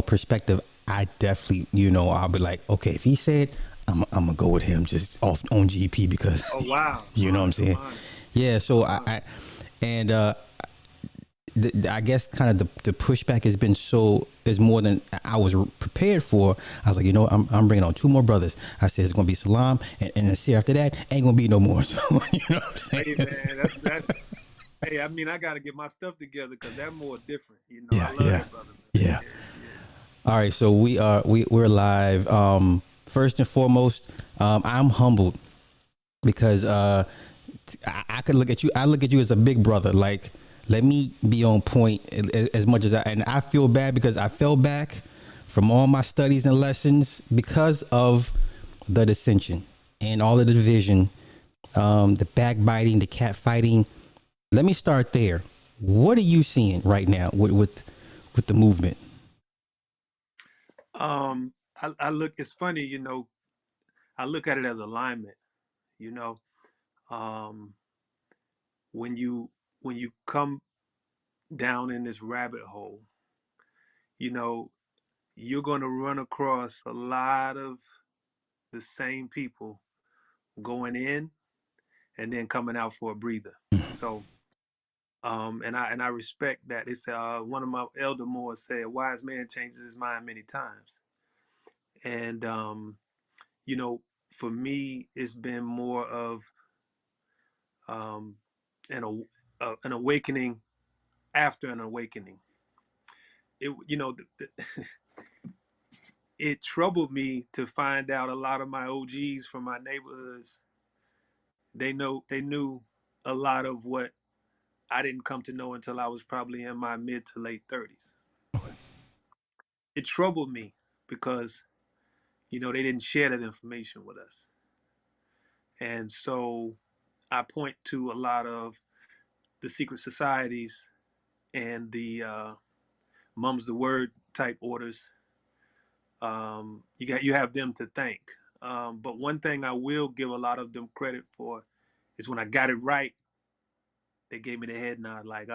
perspective, I definitely, I'll be like, okay, if he said, I'm gonna go with him just off on GP because, Oh wow, you know what I'm honest, I'm saying? honest, Yeah. So I'm I, honest. I and I guess kind of the pushback has been is more than I was prepared for. I was like, I'm bringing on two more brothers. I said it's gonna be Salaam, and the year after that ain't gonna be no more. So you know what I'm Hey saying? man, that's. Hey, I mean, I got to get my stuff together because that's more different. I Yeah, love yeah, that brother, man. yeah. Yeah, yeah. All right, so we're live. First and foremost, I'm humbled because I could look at you. I look at you as a big brother. Like, let me be on point as much as and I feel bad because I fell back from all my studies and lessons because of the dissension and all of the division, the backbiting, the cat fighting. Let me start there. What are you seeing right now with the movement? I look. It's funny, I look at it as alignment. You know, um, when you come down in this rabbit hole, you know, you're going to run across a lot of the same people going in and then coming out for a breather. So, and I respect that. It's one of my elder Moors said, "A wise man changes his mind many times," and you know, for me, it's been more of um, an awakening after an awakening. It troubled me to find out a lot of my OGs from my neighborhoods. They knew a lot of what I didn't come to know until I was probably in my mid to late 30s. It troubled me because they didn't share that information with us, and so I point to a lot of the secret societies and the mum's the word type orders. You have them to thank. But one thing I will give a lot of them credit for is when I got it right, they gave me the head nod, like,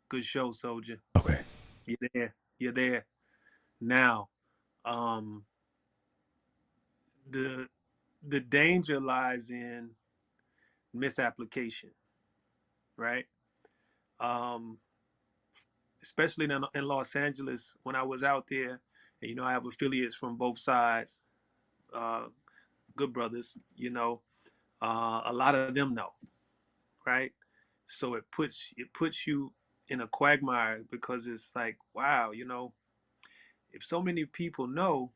good show, soldier. Okay. You're there. You're there. Now, um, the the danger lies in misapplication, right? Um, Especially in Los Angeles when I was out there, and I have affiliates from both sides, uh, good brothers, a lot of them know, right? So it puts you in a quagmire because it's like, wow, if so many people know,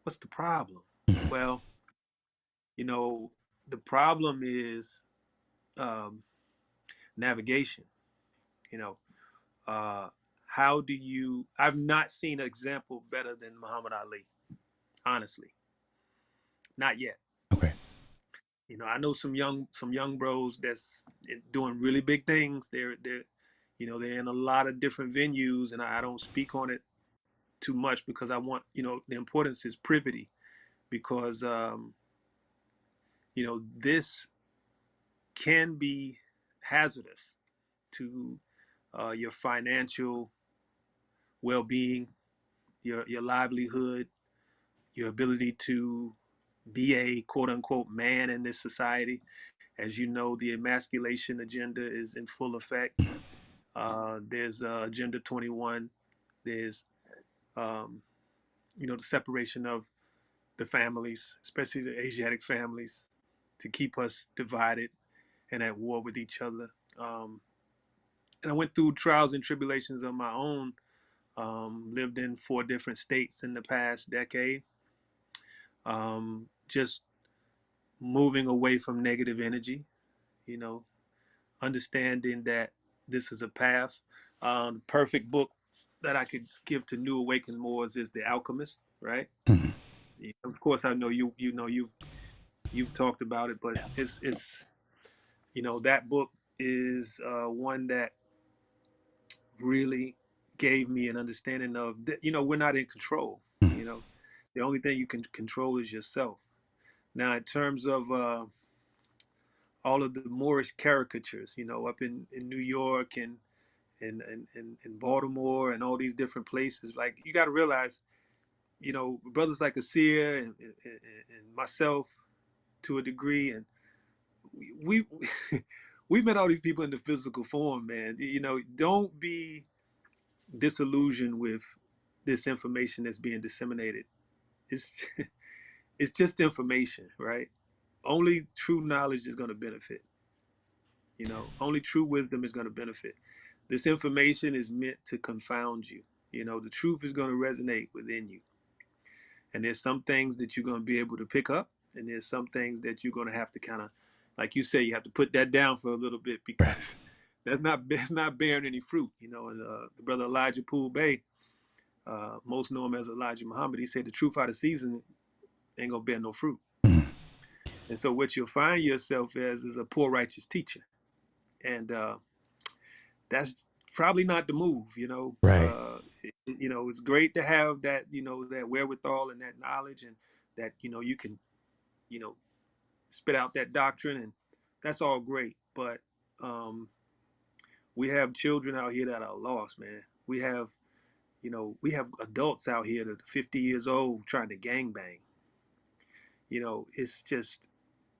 what's the problem? Well, you know, the problem is um, navigation. You know, uh, how do you? I've not seen an example better than Muhammad Ali. Honestly, not yet. Okay. I know some young bros that's doing really big things. They're in a lot of different venues, and I don't speak on it too much because I want the importance is privity because this can be hazardous to your financial well-being, your livelihood, your ability to be a quote unquote man in this society. As you know, the emasculation agenda is in full effect. There's Agenda 21. There's um, the separation of the families, especially the Asiatic families, to keep us divided and at war with each other. And I went through trials and tribulations of my own. Lived in 4 different states in the past decade. Just moving away from negative energy, you know, understanding that this is a path. The perfect book that I could give to new awakened Moors is The Alchemist, right? Mhm. Of course, I know you've talked about it, but it's that book is one that really gave me an understanding of that. We're not in control. Mhm. You know, the only thing you can control is yourself. Now, in terms of all of the Moorish caricatures, up in New York and in Baltimore and all these different places. Like, you got to realize, you know, brothers like Asir and myself to a degree, and we we've met all these people in the physical form, man. You know, don't be disillusioned with this information that's being disseminated. It's it's just information, right? Only true knowledge is going to benefit. You know, only true wisdom is going to benefit. This information is meant to confound you. You know, the truth is going to resonate within you. And there's some things that you're going to be able to pick up, and there's some things that you're going to have to kind of, like you say, you have to put that down for a little bit, because that's not bearing any fruit. You know, and the brother Elijah Poole Bay, most know him as Elijah Muhammad, he said the truth out of season ain't gonna bear no fruit. And so what you'll find yourself as is a poor righteous teacher, and that's probably not the move. You know, Right. you know, it's great to have that, you know, that wherewithal and that knowledge, and that, you know, you can, you know, spit out that doctrine, and that's all great. But we have children out here that are lost, man. We have, you know, we have adults out here that are 50 years old trying to gangbang. You know, it's just,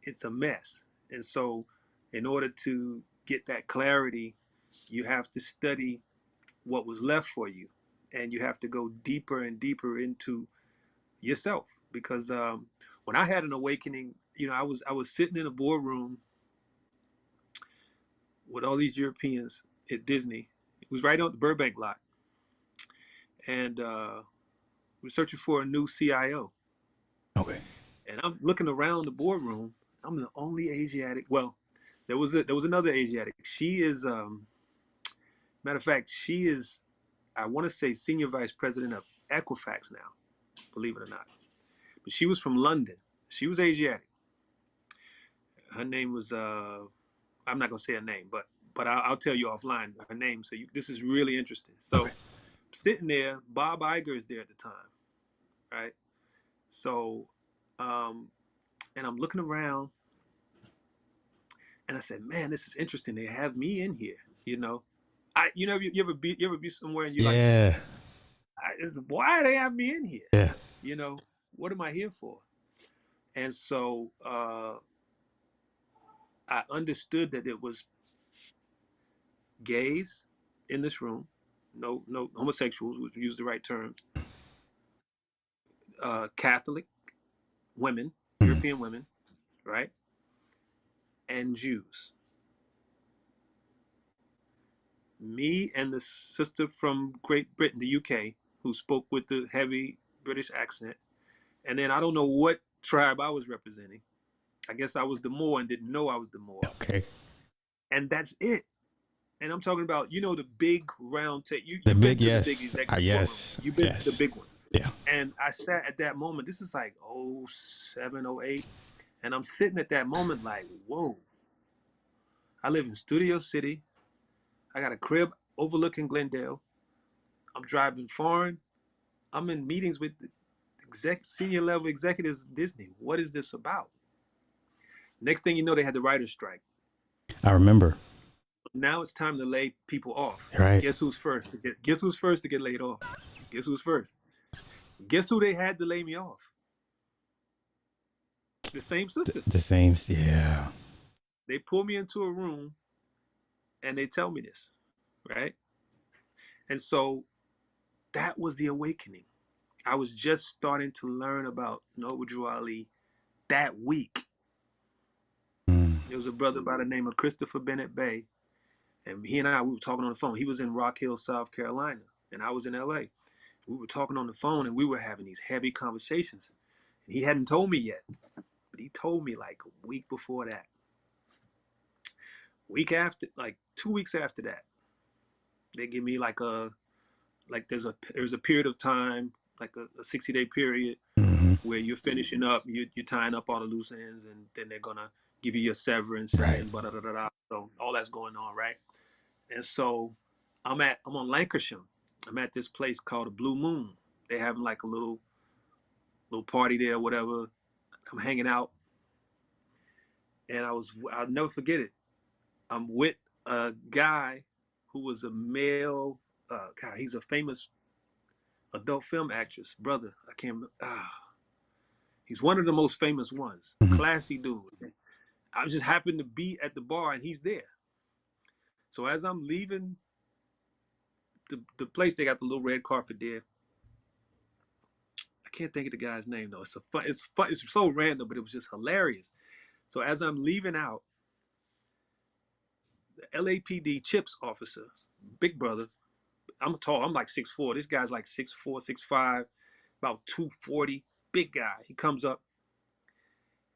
it's a mess. And so in order to get that clarity, you have to study what was left for you, and you have to go deeper and deeper into yourself. Because when I had an awakening, you know, I was sitting in a boardroom with all these Europeans at Disney. It was right on the Burbank lot, and we're searching for a new CIO. Okay. And I'm looking around the boardroom. I'm the only Asiatic. Well, there was another Asiatic. She is, matter of fact, she is, I want to say, senior vice president of Equifax now, believe it or not. But she was from London. She was Asiatic. Her name was, I'm not gonna say her name, but I'll tell you offline her name. So this is really interesting. So Okay. sitting there, Bob Iger is there at the time, right? So, and I'm looking around, and I said, man, this is interesting. They have me in here, you know. You know, you ever be somewhere and you're like, Yeah. why they have me in here? Yeah. You know, what am I here for? And so I understood that it was gays in this room, no homosexuals, would use the right term, Catholic women, Mhm. European women, right, and Jews. Me and the sister from Great Britain, the UK, who spoke with the heavy British accent, and then I don't know what tribe I was representing. I guess I was the Moor and didn't know I was the Moor, Okay. and that's it. And I'm talking about, you know, the big round table. The You've been big to the big yes. executive boardrooms. Yes. You've been to the Yes. big ones. Yeah. And I sat at that moment. This is like 07, 08. And I'm sitting at that moment like, whoa. I live in Studio City. I got a crib overlooking Glendale. I'm driving foreign. I'm in meetings with the senior level executives of Disney. What is this about? Next thing you know, they had the writer's strike. I remember. Now it's time to lay people off. Right. Guess who's first? Guess who's first to get laid off? Guess who's first? Guess who they had to lay me off? The same sister. The same. Yeah. They pull me into a room and they tell me this, right? And so that was the awakening. I was just starting to learn about Noble Drew Ali that week. Mm. There was a brother by the name of Christopher Bennett Bay, and he and I, we were talking on the phone. He was in Rock Hill, South Carolina, and I was in LA. We were talking on the phone, and we were having these heavy conversations. And he hadn't told me yet, but he told me like a week before that. Week after, like 2 weeks after that, they give me like there's a period of time, like a 60-day period Mm-hmm. where you're finishing up, you're tying up all the loose ends, and then they're gonna give you your severance, and Right. then blah, blah, blah, blah. So all that's going on, right? And so I'm on Lancashire. I'm at this place called the Blue Moon. They having like a little party there, whatever. I'm hanging out, and I'll never forget it. I'm with a guy who was a male. God, he's a famous adult film actress. Brother, I can't remember. He's one of the most famous ones. Mhm. Classy dude. I just happened to be at the bar and he's there. So as I'm leaving the place, they got the little red carpet there. I can't think of the guy's name though. It's fun. It's so random, but it was just hilarious. So as I'm leaving out, the LAPD CHIPS officer, big brother. I'm tall. I'm like 6'4". This guy's like 6'4", 6'5", about 240. Big guy. He comes up,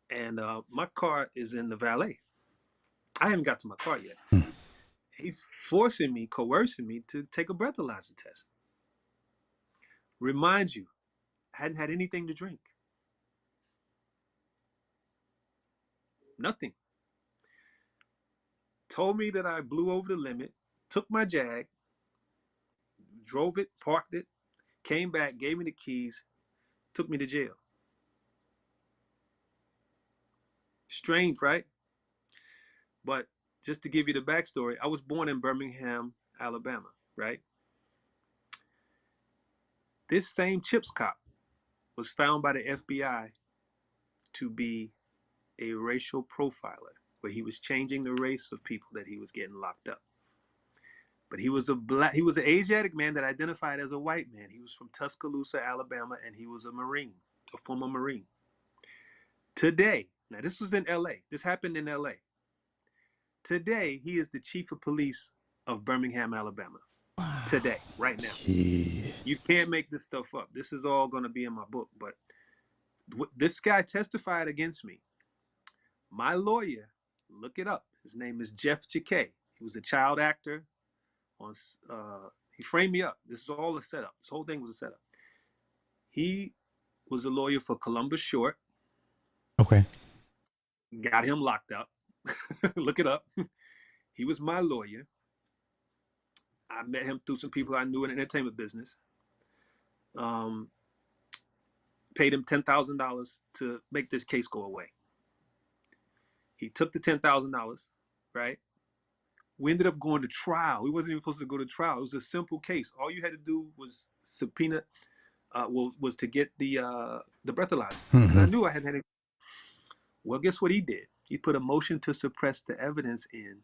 and my car is in the valet. I haven't got to my car yet. He's forcing me, coercing me to take a breathalyzer test. Remind you, I hadn't had anything to drink. Nothing. Told me that I blew over the limit, took my Jag, drove it, parked it, came back, gave me the keys, took me to jail. Strange, right? But just to give you the backstory, I was born in Birmingham, Alabama, right? This same CHIPS cop was found by the FBI to be a racial profiler, where he was changing the race of people that he was getting locked up. But he was an Asiatic man that identified as a white man. He was from Tuscaloosa, Alabama, and he was a Marine, a former Marine. Today, now this was in LA. This happened in LA. Today, he is the chief of police of Birmingham, Alabama. Today, right now. Gee. You can't make this stuff up. This is all going to be in my book. But this guy testified against me. My lawyer, look it up. His name is Jeff Chikay. He was a child actor. He framed me up. This is all a setup. This whole thing was a setup. He was a lawyer for Columbus Short. Okay. Got him locked up. Look it up. He was my lawyer. I met him through some people I knew in the entertainment business. Paid him $10,000 to make this case go away. He took the $10,000, right? We ended up going to trial. We wasn't even supposed to go to trial. It was a simple case. All you had to do was subpoena, was to get the breathalyzer. Because I knew I hadn't had it. Well, guess what he did? He put a motion to suppress the evidence in.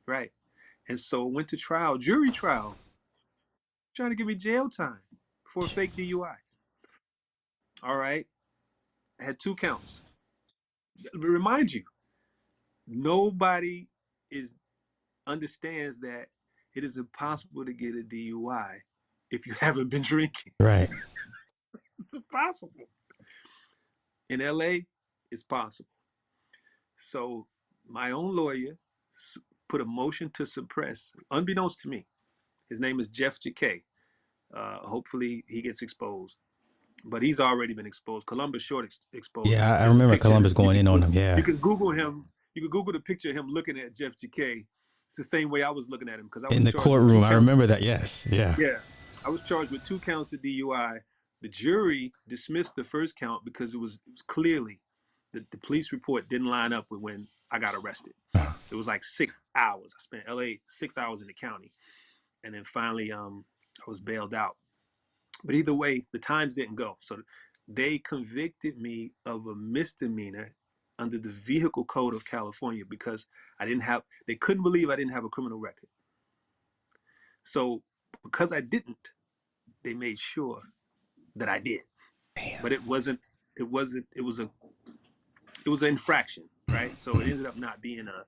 Right. And so went to trial, jury trial, trying to give me jail time for a fake DUI. All right. I had 2 counts. Remind you, nobody understands that it is impossible to get a DUI if you haven't been drinking. Right. It's impossible. In LA, it's possible. So my own lawyer put a motion to suppress, unbeknownst to me. His name is Jeff Chikay. Hopefully he gets exposed. But he's already been exposed. Columbus Short exposed him. Yeah, I There's a remember picture. Columbus going in on him. Yeah. You can Google him. You can Google the picture of him looking at Jeff Chikay. It's the same way I was looking at him because I was In the charged with 2 courtroom. I counts. remember that. Yes. Yeah. Yeah, I was charged with 2 counts of DUI. The jury dismissed the first count because it was clearly the police report didn't line up with when I got arrested. It was like 6 hours. I spent LA 6 hours in the county, and then finally I was bailed out. But either way, the times didn't go. So they convicted me of a misdemeanor under the Vehicle Code of California because they couldn't believe I didn't have a criminal record. So because I didn't, they made sure that I did. Damn. But it was an infraction, right? So it ended up not being a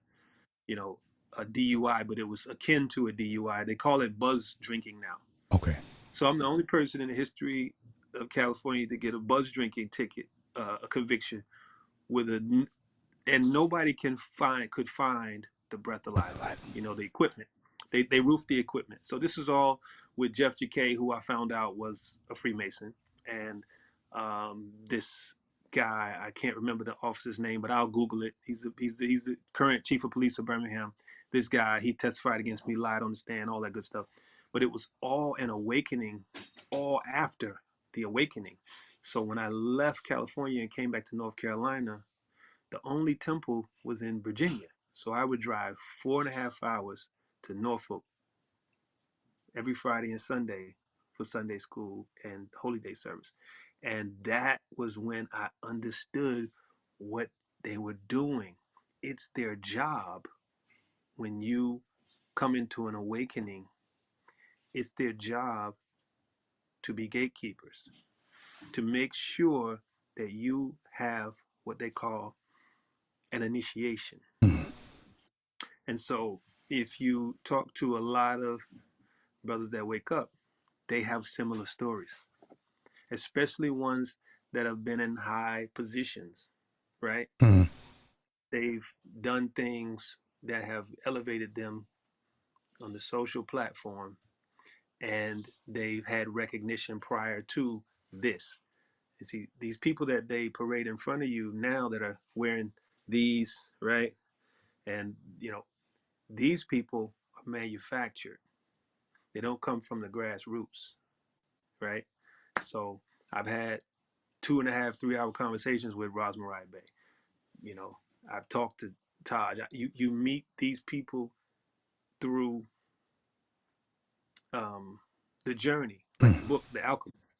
DUI, but it was akin to a DUI. They call it buzz drinking now. Okay. So I'm the only person in the history of California to get a buzz drinking ticket, a conviction and nobody could find the breathalyzer, the equipment. They roofed the equipment. So this is all with Jeff Chikay, who I found out was a Freemason. And this guy, I can't remember the officer's name, but I'll Google it. He's the current chief of police of Birmingham. This guy, he testified against me, lied on the stand, all that good stuff. But it was all an awakening, all after the awakening. So when I left California and came back to North Carolina, the only temple was in Virginia. So I would drive 4.5 hours to Norfolk every Friday and Sunday for Sunday school and Holy Day service. And that was when I understood what they were doing. It's their job when you come into an awakening, it's their job to be gatekeepers, to make sure that you have what they call an initiation. And so if you talk to a lot of brothers that wake up, they have similar stories, especially ones that have been in high positions, right? Mm-hmm. They've done things that have elevated them on the social platform, and they've had recognition prior to this. You see, these people that they parade in front of you now that are wearing these, right? And, these people are manufactured. They don't come from the grassroots, right? So I've had 2.5, 3 hour conversations with Rosmarie Bay. You know, I've talked to Taj. You meet these people through the journey, like the Mm-hmm. book, The Alchemist.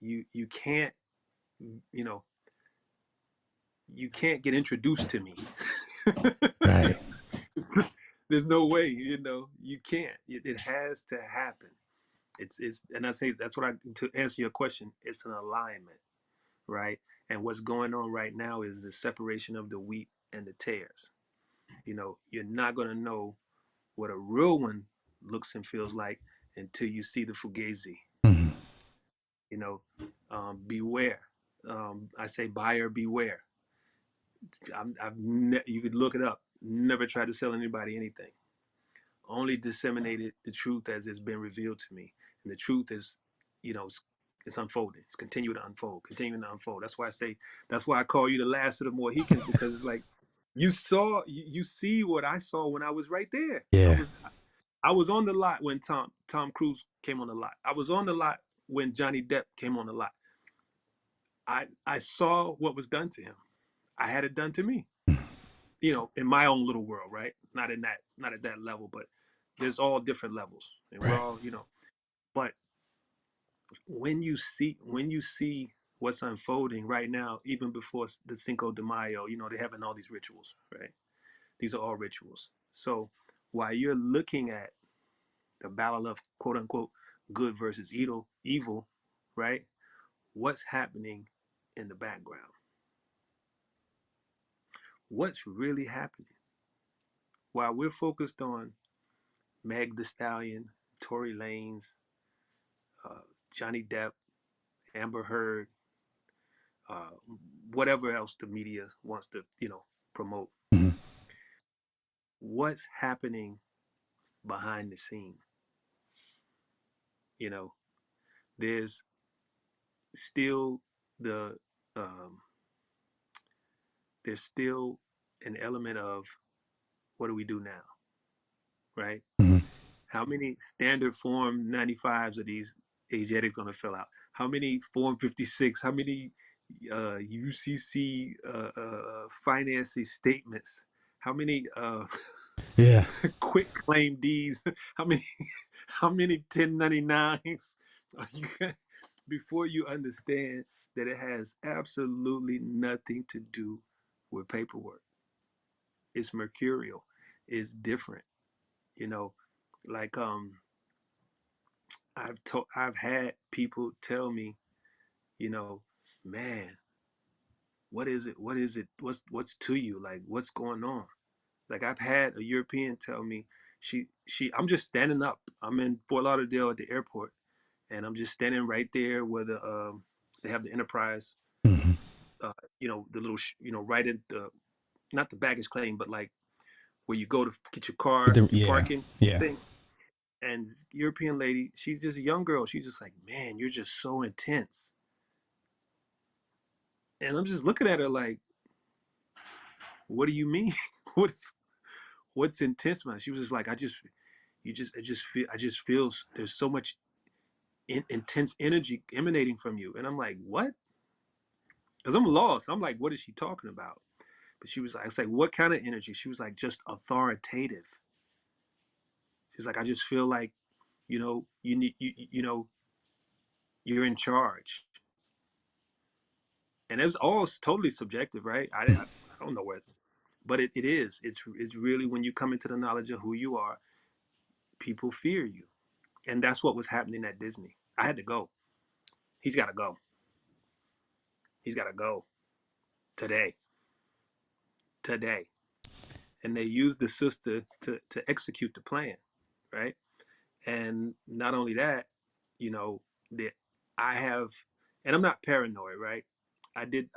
You can't, you know, you can't get introduced to me. Right. There's no way, you can't. It has to happen. And I say that's what to answer your question. It's an alignment, right? And what's going on right now is the separation of the wheat and the tares. You're not going to know what a real one looks and feels like until you see the fugazi. Mm-hmm. You know, beware. I say buyer beware. You could look it up. Never tried to sell anybody anything. Only disseminated the truth as it's been revealed to me, and the truth is, it's unfolding. It's continuing to unfold, continuing to unfold. That's why I say, that's why I call you the last of the Mohicans, because it's like you see what I saw when I was right there. I Yeah. was I was on the lot when Tom Cruise came on the lot. I was on the lot when Johnny Depp came on the lot. I saw what was done to him. I had it done to me. In my own little world, right? Not at that level, but there's all different levels, and we're Right. all, But when you see what's unfolding right now, even before the Cinco de Mayo, they're having all these rituals, right? These are all rituals. So while you're looking at the battle of quote unquote good versus evil, right? What's happening in the background? What's really happening? While we're focused on Meg the Stallion, Tory Lanez, uh, Johnny Depp, Amber Heard, uh, whatever else the media wants to, promote. Mm-hmm. What's happening behind the scene? You know, there's still the um, there's still an element of what do we do now, right? Mm-hmm. How many standard form 95s are these Asiatics going to fill out? How many form 56? How many UCC financing statements? How many Yeah. quick claim D's? How many how many 1099s are you before you understand that it has absolutely nothing to do with paperwork? It's mercurial. It's different, you know. Like I've had people tell me, you know, man, what is it? What is it? What's to you? Like what's going on? Like I've had a European tell me I'm just standing up. I'm in Fort Lauderdale at the airport, and I'm just standing right there where they have the Enterprise, Mm-hmm. the little right at the not the baggage claim, but like where you go to get your car, your Yeah. parking Yeah. thing. And this European lady, she's just a young girl. She's just like, man, you're just so intense. And I'm just looking at her like, what do you mean? what's what's intense, man? She was just like, I just feel there's so much intense energy emanating from you. And I'm like, what? Because I'm lost. I'm like, what is she talking about? But she was like, I was like, what kind of energy? She was like, just authoritative. She's like, I just feel like, you need, you're in charge. And it was all totally subjective, right? I don't know where, but it is. It's really when you come into the knowledge of who you are, people fear you. And that's what was happening at Disney. I had to go. He's got to go. He's got to go today. Today. And they used the sister to execute the plan, right? And not only that, that I have, and I'm not paranoid, right? I did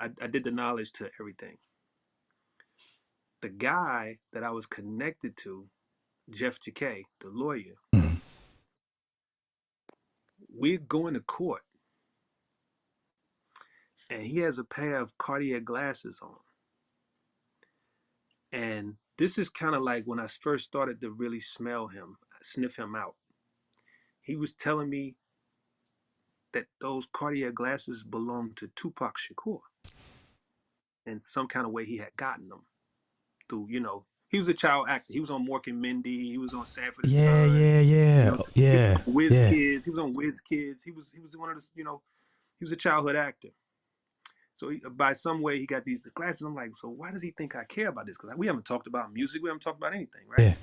the knowledge to everything. The guy that I was connected to, Jeff JK, the lawyer, we're going to court, and he has a pair of Cartier glasses on. And this is kind of like when I first started to really smell him, sniff him out. He was telling me that those Cartier glasses belonged to Tupac Shakur. In some kind of way, he had gotten them through, he was a child actor. He was on Mork and Mindy. He was on Sanford and Yeah, Son. yeah, yeah, He was yeah, on Whiz yeah. Kids. He was on Whiz Kids. He was one of the, he was a childhood actor. So by some way, he got these glasses. I'm like, so why does he think I care about this? Because we haven't talked about music. We haven't talked about anything, right? Yeah.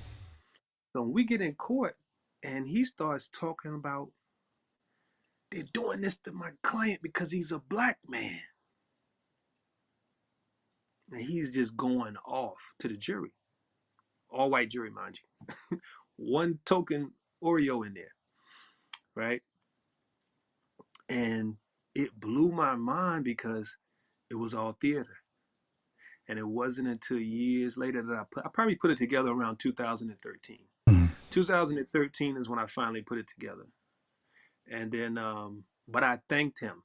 So when we get in court and he starts talking about they're doing this to my client because he's a black man. And he's just going off to the jury. All white jury, mind you. One token Oreo in there, right? And it blew my mind because it was all theater. And it wasn't until years later that I probably put it together around 2013. Mhm. 2013 is when I finally put it together. And then, but I thanked him.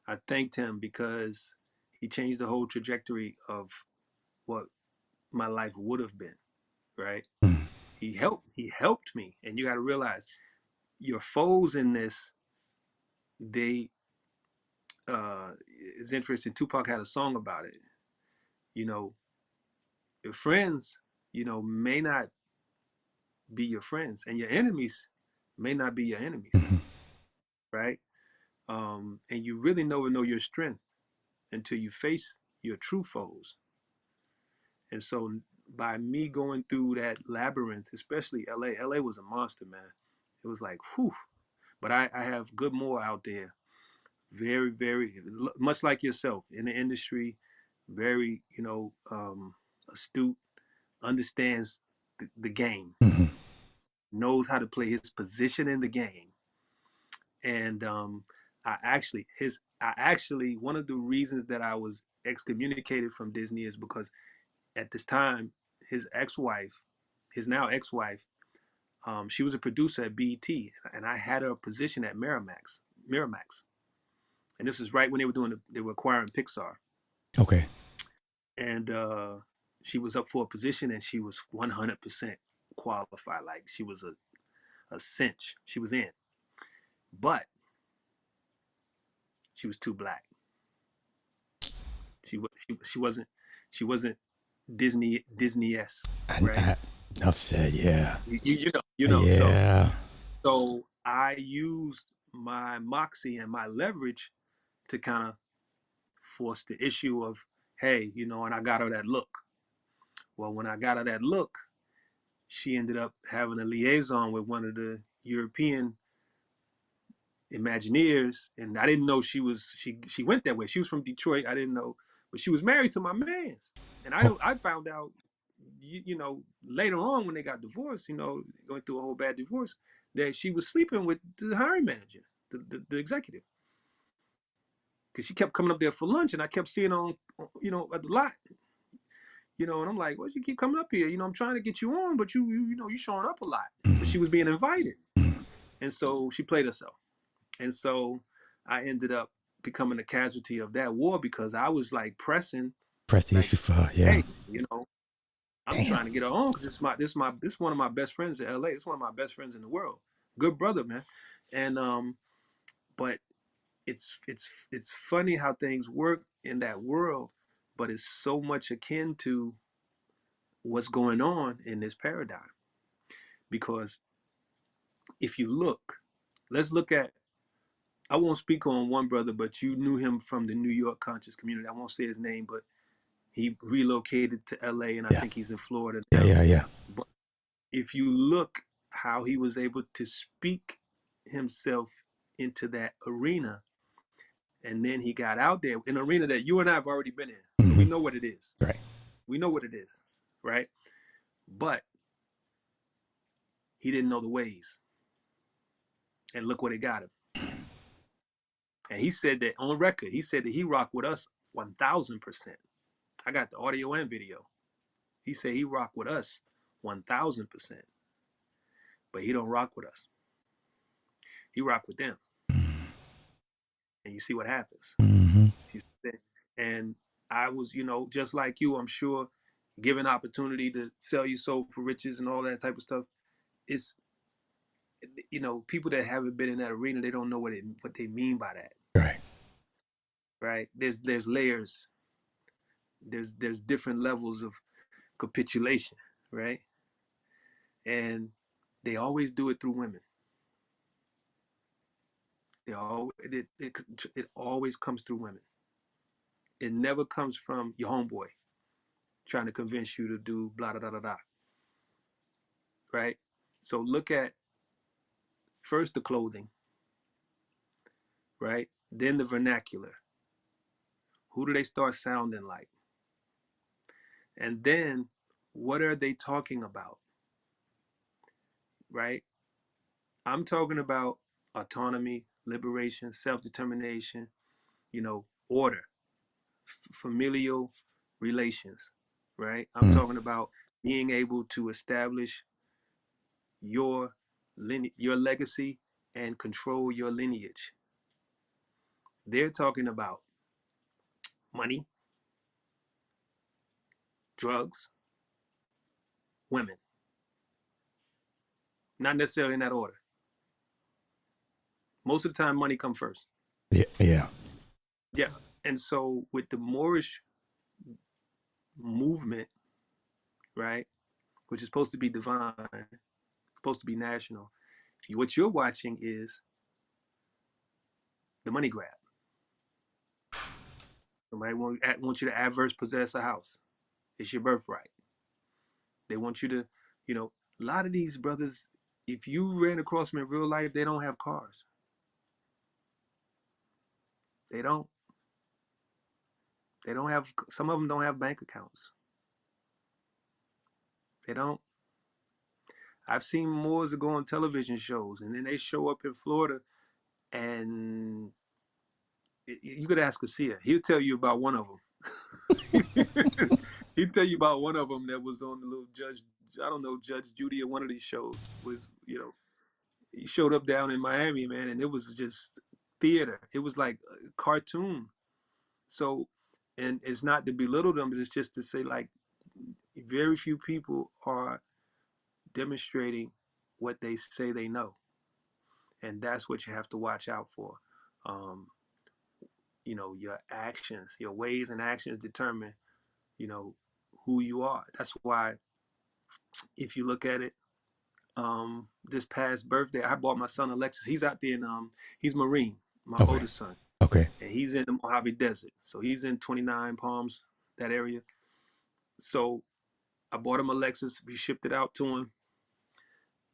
I thanked him because he changed the whole trajectory of what my life would have been, right? Mhm. He helped me. And you got to realize your foes in this, they, it's interesting. Tupac had a song about it. You know, your friends, may not be your friends, and your enemies may not be your enemies, Mhm. right? And you really never know your strength until you face your true foes. And so by me going through that labyrinth, especially LA was a monster, man. It was like, whew. But I have good more out there. Very, very much like yourself in the industry, very, astute, understands the game, Mhm. knows how to play his position in the game. And I actually one of the reasons that I was excommunicated from Disney is because at this time his ex-wife, his now ex-wife, she was a producer at BET, and I had her a position at Miramax, and this is right when they were acquiring Pixar, Okay. and she was up for a position, and she was 100% qualified, like she was a cinch. She was in, but she was too black. She wasn't Disney-esque, right? Enough said. Yeah. So Yeah. I used my moxie and my leverage to kind of force the issue of, hey, and I got her that look. Well, when I got her that look, she ended up having a liaison with one of the European Imagineers, and I didn't know she went that way. She was from Detroit. I didn't know, but she was married to my man's, and Oh. I found out, later on when they got divorced, going through a whole bad divorce, that she was sleeping with the hiring manager, the executive, because she kept coming up there for lunch, and I kept seeing her on, at the lot, and I'm like, well, you keep coming up here, I'm trying to get you on, but you showing up a lot, but Mhm. she was being invited, Mhm. and so she played herself. And so I ended up becoming a casualty of that war because I was like pressing, Press the like, issue for her. Yeah. hey, I'm Damn. trying to get her on because this one of my best friends in LA. It's one of my best friends in the world. Good brother, man. And but it's funny how things work in that world but it's so much akin to what's going on in this paradigm. Because if you look, let's look at, I won't speak on one brother, but you knew him from the New York conscious community. I won't say his name, but he relocated to LA, and I think he's in Florida now. Yeah. But if you look how he was able to speak himself into that arena, and then he got out there, an arena that you and I have already been in. So we know what it is. Right. We know what it is, right? But he didn't know the ways. And look what it got him. And he said that on record, he said that he rocked with us 1000%. I got the audio and video. He said he rocked with us 1000%. But he don't rock with us. He rock with them. And you see what happens. Mm-hmm. He said, and I was, just like you, I'm sure, given opportunity to sell your soul for riches and all that type of stuff. It's, people that haven't been in that arena, they don't know what they mean by that. Right. Right. There's layers. There's different levels of capitulation, right? And they always do it through women. It always comes through women. It never comes from your homeboy trying to convince you to do blah da da da da. Right? So look at first the clothing, right? Then the vernacular. Who do they start sounding like? And then what are they talking about? Right? I'm talking about autonomy, liberation, self-determination, order, familial relations, right? I'm talking about being able to establish your legacy and control your lineage. They're talking about money, drugs, women. Not necessarily in that order. Most of the time, money comes first. Yeah. And so with the Moorish movement, right, which is supposed to be divine, supposed to be national, what you're watching is the money grab. Somebody want you to adverse possess a house. It's your birthright. They want you to, a lot of these brothers, if you ran across them in real life, they don't have cars. They don't. They don't have, some of them don't have bank accounts. They don't. I've seen Moors that go on television shows, and then they show up in Florida, and you could ask Asia. He'll tell you about one of them. He'll tell you about one of them that was on the little Judge Judy or one of these shows. Was, he showed up down in Miami, man, and it was just theater. It was like a cartoon. So, and it's not to belittle them, but it's just to say, like, very few people are demonstrating what they say they know. And that's what you have to watch out for. Your actions, your ways and actions determine, who you are. That's why, if you look at it, this past birthday, I bought my son Alexis. He's out there in, he's Marine, my oldest son. Okay. And he's in the Mojave Desert. So he's in 29 Palms, that area. So I bought him a Lexus. We shipped it out to him.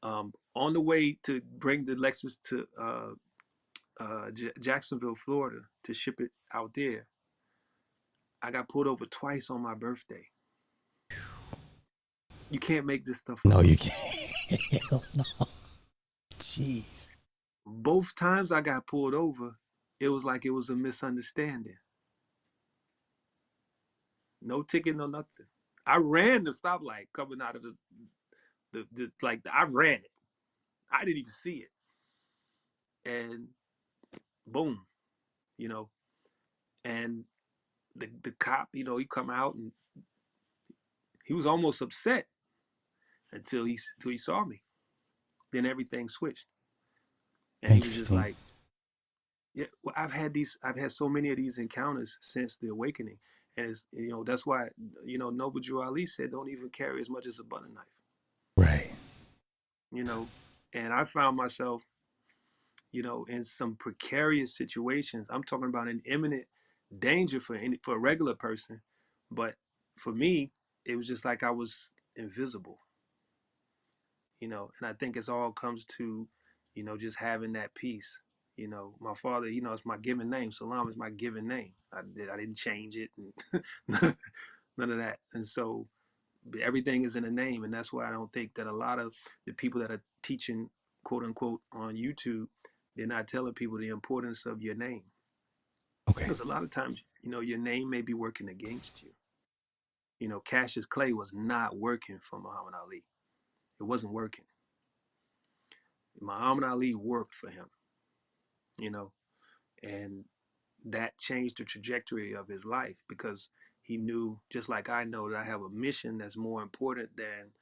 On the way to bring the Lexus to Jacksonville, Florida, to ship it out there, I got pulled over twice on my birthday. You can't make this stuff up. No, you can't. Hell no. Jeez. Both times I got pulled over, it was like it was a misunderstanding. No ticket, no nothing. I ran the stoplight coming out of I ran it. I didn't even see it. And boom, and the cop, he come out, and he was almost upset until he saw me. Then everything switched. And he was just like, yeah, well, I've had so many of these encounters since the awakening. And it's, that's why, Noble Drew Ali said, don't even carry as much as a butter knife, Right. you know. And I found myself, in some precarious situations. I'm talking about an imminent danger for a regular person, but for me, it was just like I was invisible, And I think it's all comes to, just having that peace. My father, it's my given name. Salaam is my given name. I didn't change it, and none of that. And so everything is in a name, and that's why I don't think that a lot of the people that are teaching, quote unquote, on YouTube, they're not telling people the importance of your name, Okay. because a lot of times, your name may be working against you. Cassius Clay was not working for Muhammad Ali. It wasn't working. Muhammad Ali worked for him, you know, and that changed the trajectory of his life, because he knew, just like I know, that I have a mission that's more important than,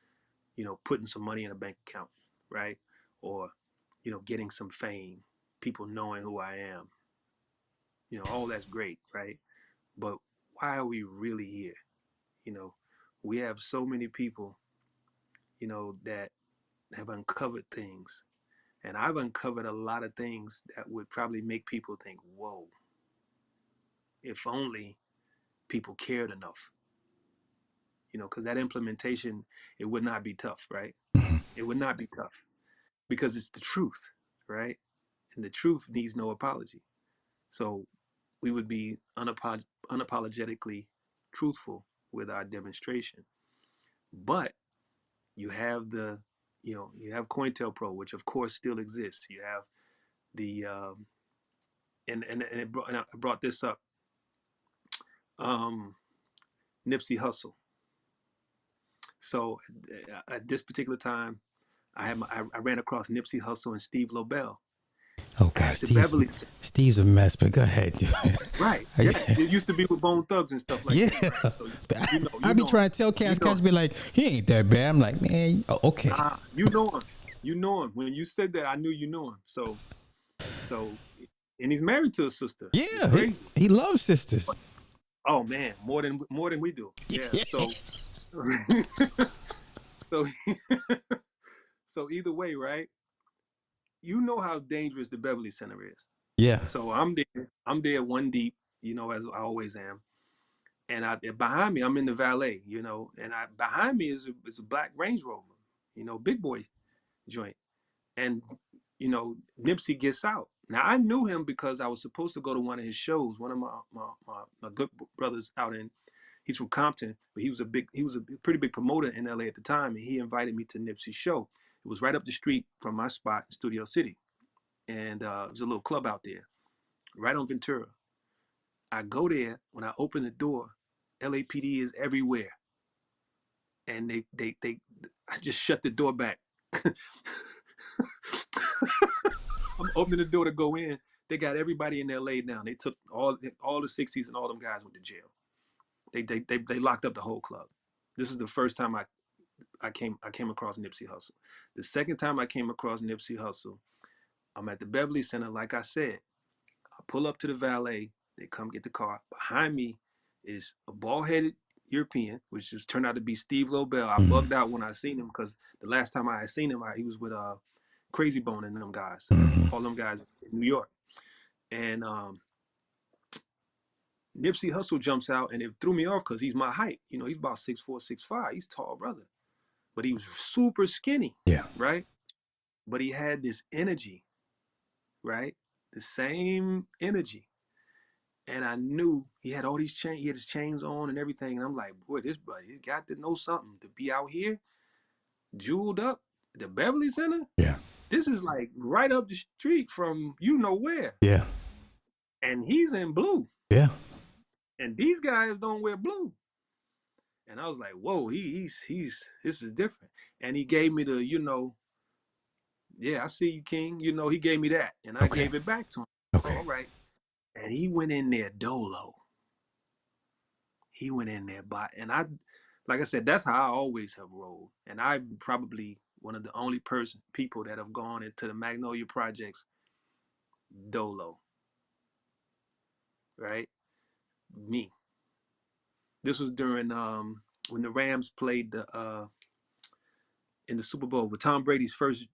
putting some money in a bank account, right? Or, getting some fame, people knowing who I am. All that's great, right? But why are we really here? You know, we have so many people, that have uncovered things. And I've uncovered a lot of things that would probably make people think, whoa, if only people cared enough, because that implementation, it would not be tough, right? Mhm. It would not be tough, because it's the truth, right? And the truth needs no apology. So we would be unapologetically truthful with our demonstration. But you have you have COINTELPRO, which of course still exists. You have the, and I brought this up, um, Nipsey Hussle. So at this particular time, I ran across Nipsey Hussle and Steve Lobel Oh God, at the Beverly Center. Steve's a mess, but go ahead. Right. Yeah. It used to be with Bone Thugs and stuff like Yeah. that, right? So I be trying to tell you cats know, be like, he ain't that bad. I'm like, man, oh, okay. you know him. You know him. When you said that, I knew you knew him. So, and he's married to a sister. It's Yeah, crazy. he loves sisters. Oh man, more than we do. Yeah. So, so, so either way, right? You know how dangerous the Beverly Center is. Yeah. So I'm there. I'm there one deep. As I always am. And behind me, I'm in the valet. And behind me is a black Range Rover. Big boy joint. And Nipsey gets out. Now I knew him because I was supposed to go to one of his shows. One of my good brothers out in, he's from Compton, but he was a pretty big promoter in LA at the time, and he invited me to Nipsey's show. It was right up the street from my spot in Studio City, and it was a little club out there, right on Ventura. I go there. When I open the door, LAPD is everywhere, and they I just shut the door back. I'm opening the door to go in. They got everybody in there laid down. They took all the 60s, and all them guys went to jail. They locked up the whole club. This is the first time I came across Nipsey Hussle. The second time I came across Nipsey Hussle, I'm at the Beverly Center. Like I said, I pull up to the valet. They come get the car. Behind me is a bald-headed European, which just turned out to be Steve Lobel. I Mhm. bugged out when I seen him, because the last time I had seen him, he was with Crazy Bone and them guys, Mhm. all them guys in New York. And Nipsey Hussle jumps out, and it threw me off because he's my height. He's about 6'4", 6'5". He's a tall brother, but he was super skinny, Yeah. right? But he had this energy, right? The same energy. And I knew he had all these chains. He had his chains on and everything. And I'm like, boy, this brother, he got to know something to be out here, jeweled up, at the Beverly Center. Yeah. This is like right up the street from you know where. Yeah. And he's in blue. Yeah. And these guys don't wear blue. And I was like, whoa, he's this is different. And he gave me the, yeah, I see you, King. He gave me that. And I Okay. gave it back to him. Oh, Okay. all right. And he went in there dolo. He went in there, and like I said, that's how I always have rolled. And I'm probably one of the only people that have gone into the Magnolia Projects dolo, right? Me. This was during when the Rams played the in the Super Bowl with Tom Brady's first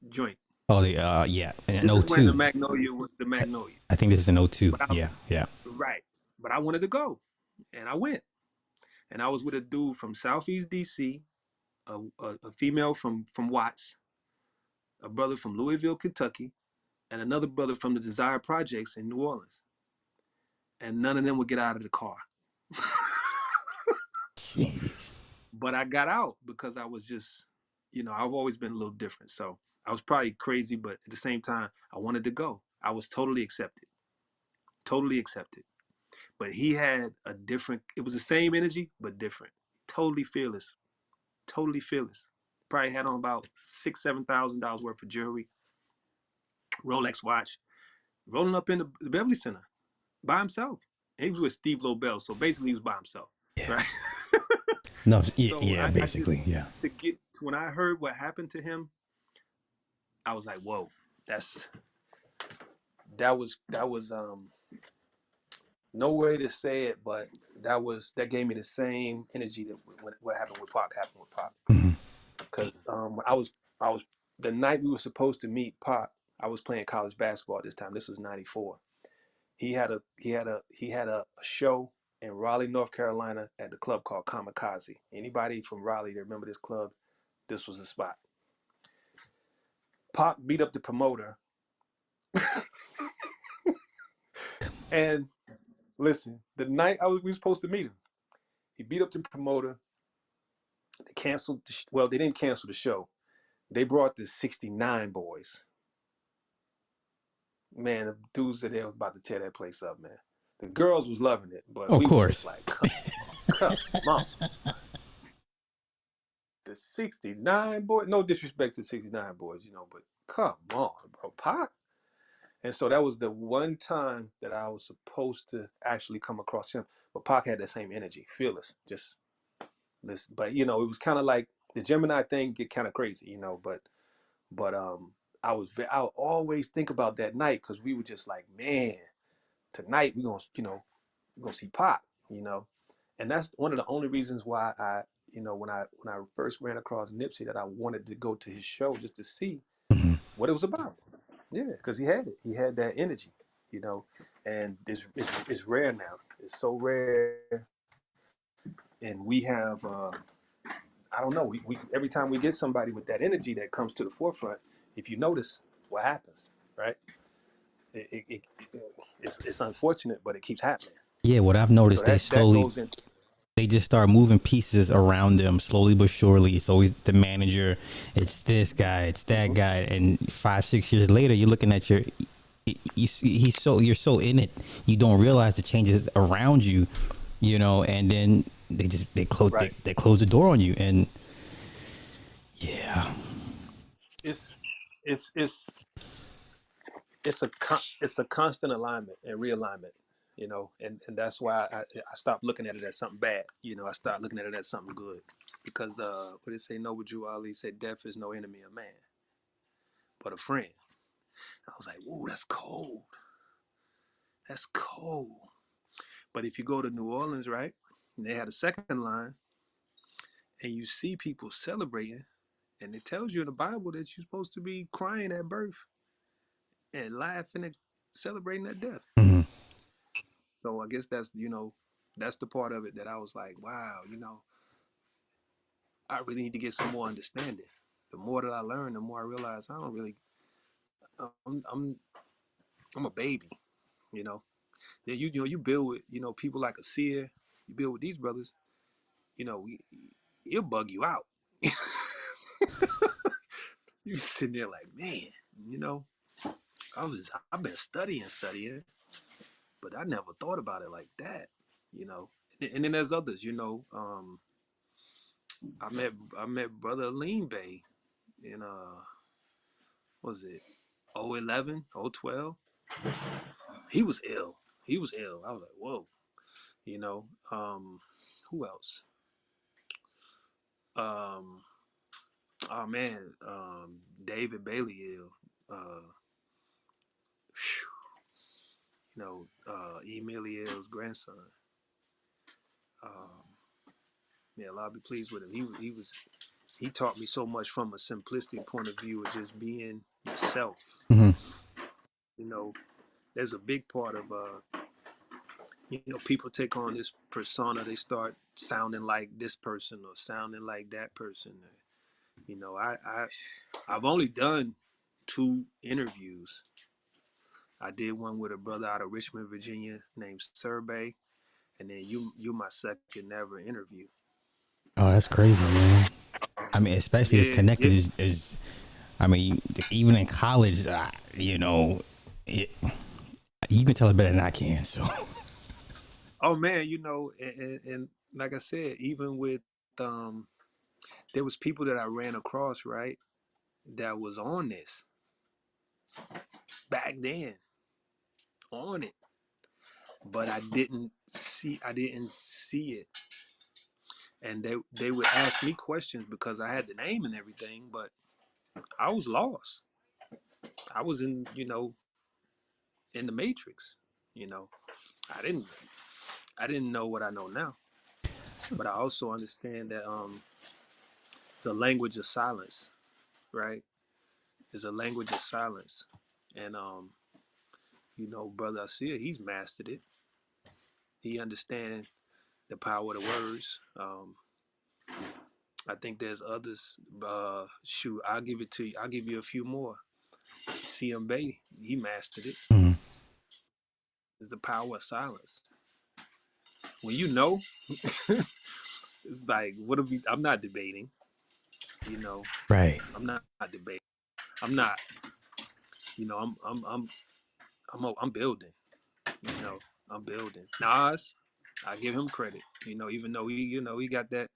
joint. Oh, yeah, in This oh is when the 02. Magnolia was the Magnolia. I think this is in oh 02. But I, Yeah, yeah. right. But I wanted to go, and I went, and I was with a dude from Southeast DC, a female from Watts, a brother from Louisville, Kentucky, and another brother from the Desire Projects in New Orleans. And none of them would get out of the car. Jeez. But I got out because I was just, I've always been a little different. So I was probably crazy, but at the same time, I wanted to go. I was totally accepted. Totally accepted. But he had a different, it was the same energy, but different. Totally fearless. Totally fearless. Probably had on about $6,000-7,000 worth of jewelry, Rolex watch, rolling up in the Beverly Center by himself. And he was with Steve Lobel, so basically he was by himself, Yeah. right? No, So yeah, I just basically, yeah. to get to when I heard what happened to him, I was like, whoa, that was no way to say it, but that gave me the same energy that what happened with Pop. Mhm. Because I was the night we were supposed to meet Pop, I was playing college basketball at this time. This was '94. He had a show in Raleigh, North Carolina, at the club called Kamikaze. Anybody from Raleigh that remember this club? This was the spot. Pop beat up the promoter, and listen, the night we were supposed to meet him, he beat up the promoter. They canceled. Well, they didn't cancel the show. They brought the '69 boys. Man, the dudes that they was about to tear that place up, man. The girls was loving it, but Of we was just course. like, come on. The '69 boys. No disrespect to '69 boys, but come on, bro, Pac. And so that was the one time that I was supposed to actually come across him. But Pac had that same energy, fearless, just listen. But it was kind of like the Gemini thing get kind of crazy, But I would always think about that night because we were just like, man, tonight we're gonna see Pac, and that's one of the only reasons why when I first ran across Nipsey that I wanted to go to his show just to see Mhm. what it was about. Yeah, because he had it. He had that energy, and it's rare now. It's so rare, and we have I don't know. We every time we get somebody with that energy that comes to the forefront, if you notice what happens, right? It's unfortunate, but it keeps happening. Yeah, what I've And so noticed, that goes into they just start moving pieces around them slowly but surely. It's always the manager, it's this guy, it's that guy, and 5-6 years later, you're looking at you're so in it, you don't realize the changes around you, and then right. they close the door on you, and yeah. It's it's it's it's a constant alignment and realignment, and that's why I stopped looking at it as something bad. I started looking at it as something good, because what did it say? Noble Drew Ali said, "Death is no enemy of man, but a friend." I was like, "Ooh, that's cold. That's cold." But if you go to New Orleans, right, and they had a second line, and you see people celebrating, and it tells you in the Bible that you're supposed to be crying at birth and laughing at celebrating at death. Mhm. So I guess that's the part of it that I was like, wow, I really need to get some more understanding. The more that I learn, the more I realize I don't really, I'm a baby, you know. Yeah, you build with people like a seer. You build with these brothers, it'll bug you out. You sitting there like, man, you know, I've been studying, but I never thought about it like that, you know. And then there's others, I met brother Lean Bay in what was it 011, 012. He was ill. He was ill. I was like, whoa, you know. Who else? Um, oh man, David Bailey ill. Emilio's grandson. Yeah, I'll be pleased with him. He taught me so much from a simplistic point of view of just being yourself. Hmm. You know, there's a big part of people take on this persona. They start sounding like this person or sounding like that person. You know, I've only done 2 interviews. I did one with a brother out of Richmond, Virginia, named Survey, and then you my second ever interview. Oh, that's crazy, man. I mean, especially as Yeah, connected yeah. as I mean, even in college, it, you can tell it better than I can. So, Oh man, and like I said, even with um, there was people that I ran across, right, that was on this back then, on it, but I didn't see it, and they would ask me questions because I had the name and everything, but I was lost. I was in the matrix. You know, I didn't I didn't know what I know now, but I also understand that it's a language of silence, right? It's a language of silence, and brother Asir, he's mastered it. He understands the power of the words. I think there's others. Shoot, I'll give it to you. I'll give you a few more. CM Bay, he mastered it. mhm. It's the power of silence. When you know, it's like, what are we? I'm not debating. You know, Right. I'm not debating. I'm not. I'm building. You know, I'm building. Nas, I give him credit. Even though he got that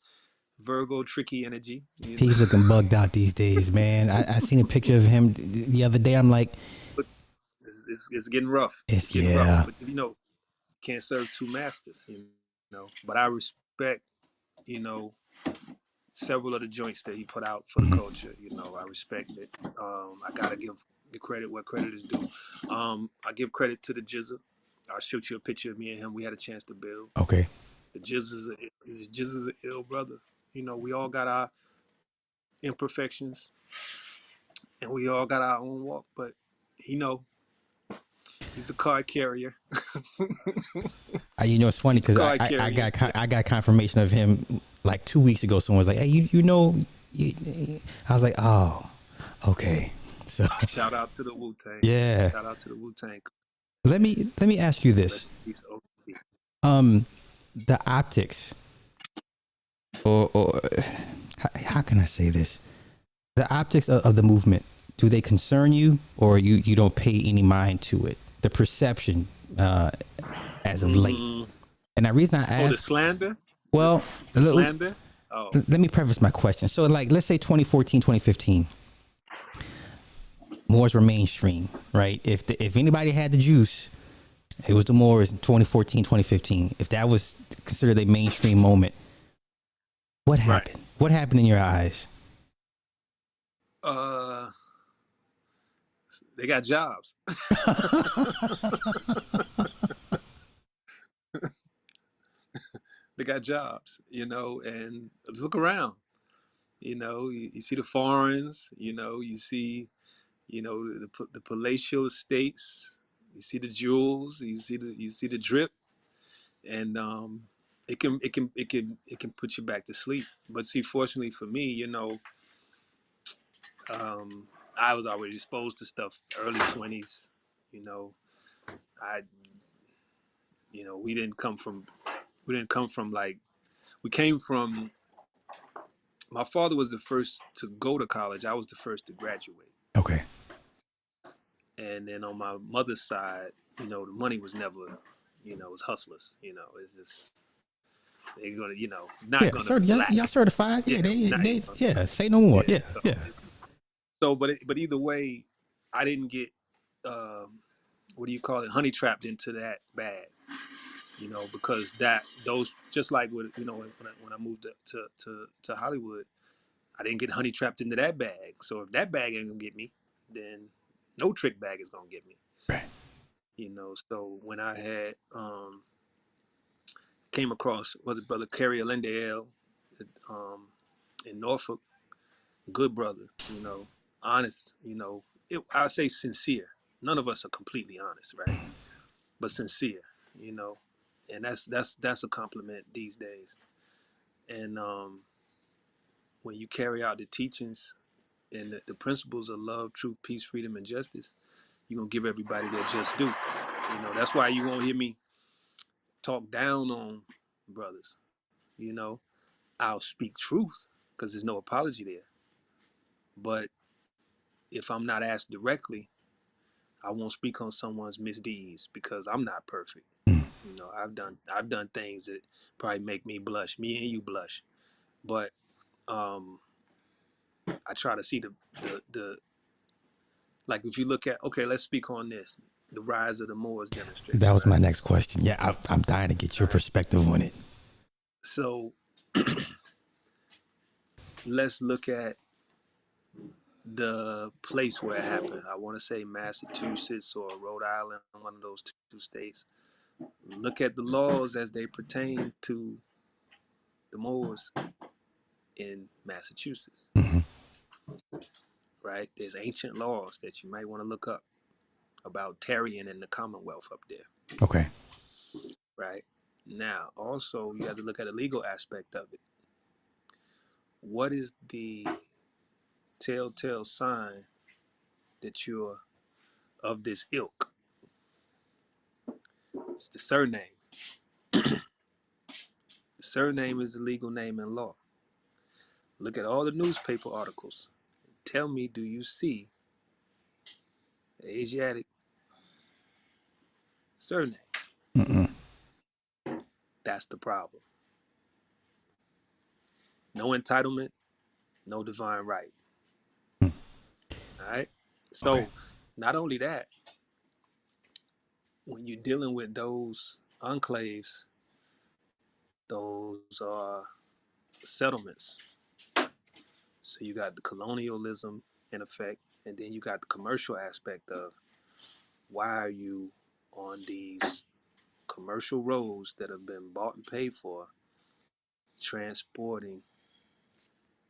Virgo tricky energy. He's looking bugged out these days, man. I seen a picture of him the other day. I'm like, But it's getting rough. It's it's getting rough. yeah. But can't serve 2 masters. But I respect you know several of the joints that he put out for the Mhm. culture. I respect it. I gotta give the credit where credit is due. I give credit to the Jizza. I'll shoot you a picture of me and him. We had a chance to build. Okay. The Jizza's an ill brother. We all got our imperfections and we all got our own walk, but you know, he's a card carrier. It's funny He's a because card carrier. Yeah. I got confirmation of him like 2 weeks ago. Someone was like, "Hey, I was like, "Oh, okay." So Shout out to the Wu Tang. yeah, Shout out to the Wu Tang. let me ask you this: Rest in peace, OG. um, the optics, or how can I say this? The optics of the movement, do they concern you, or you don't pay any mind to it? The perception, as of late, Mm. and the reason I Oh, the ask, slander. The, well, the slander. Oh, let me preface my question. So, like, let's say 2014, 2015, Moors were mainstream, right? If anybody had the juice, it was the Moors in 2014, 2015. If that was considered a mainstream moment, what right. happened? What happened in your eyes? Uh, they got jobs. They got jobs. And let's look around. You see the foreigns. You see the palatial estates. You see the jewels. You see the drip, and it can put you back to sleep. But see, fortunately for me, I was already exposed to stuff early 20s. You know, I we didn't come from like we came from. My father was the first to go to college. I was the first to graduate. Okay. And then on my mother's side, the money was never, it was hustlers. It's just they're gonna, not Yeah, gonna sir. Y'all lack. certified? Yeah, Yeah, not, yeah. Say no more. yeah. Yeah, yeah. But either way, I didn't get, what do you call it, honey trapped into that bag. Because those just like when I moved to Hollywood, I didn't get honey trapped into that bag. So if that bag ain't gonna get me, then no trick bag is gonna get me. Right. So when I had came across was it brother Kerry Allendale, um, in Norfolk, good brother, honest, I say sincere. None of us are completely honest, right? But sincere, you know, and that's a compliment these days. And when you carry out the teachings and the principles of love, truth, peace, freedom, and justice, you're gonna give everybody their just due. That's why you won't hear me talk down on brothers. You know, I'll speak truth because there's no apology there. But if I'm not asked directly, I won't speak on someone's misdeeds because I'm not perfect. I've done things that probably make me blush, me and you blush. But I try to see the like if you look at, okay, let's speak on this, the rise of the Moors That demonstration, was my right? next question. Yeah, I'm dying to get All your right. perspective on it. So let's look at the place where it happened. I want to say Massachusetts or Rhode Island, one of those two states. Look at the laws as they pertain to the Moors in Massachusetts, Mm-hmm. right? There's ancient laws that you might want to look up about tarrying in the Commonwealth up there, Okay. right? Now, also, you have to look at the legal aspect of it. What is the telltale sign that you're of this ilk? It's the surname. The surname is the legal name in law. Look at all the newspaper articles. Tell me, do you see the Asiatic surname? Mm-mm. That's the problem. No entitlement, no divine right. All right. Okay. So, not only that, when you're dealing with those enclaves, those are settlements. So you got the colonialism in effect, and then you got the commercial aspect of why are you on these commercial roads that have been bought and paid for, transporting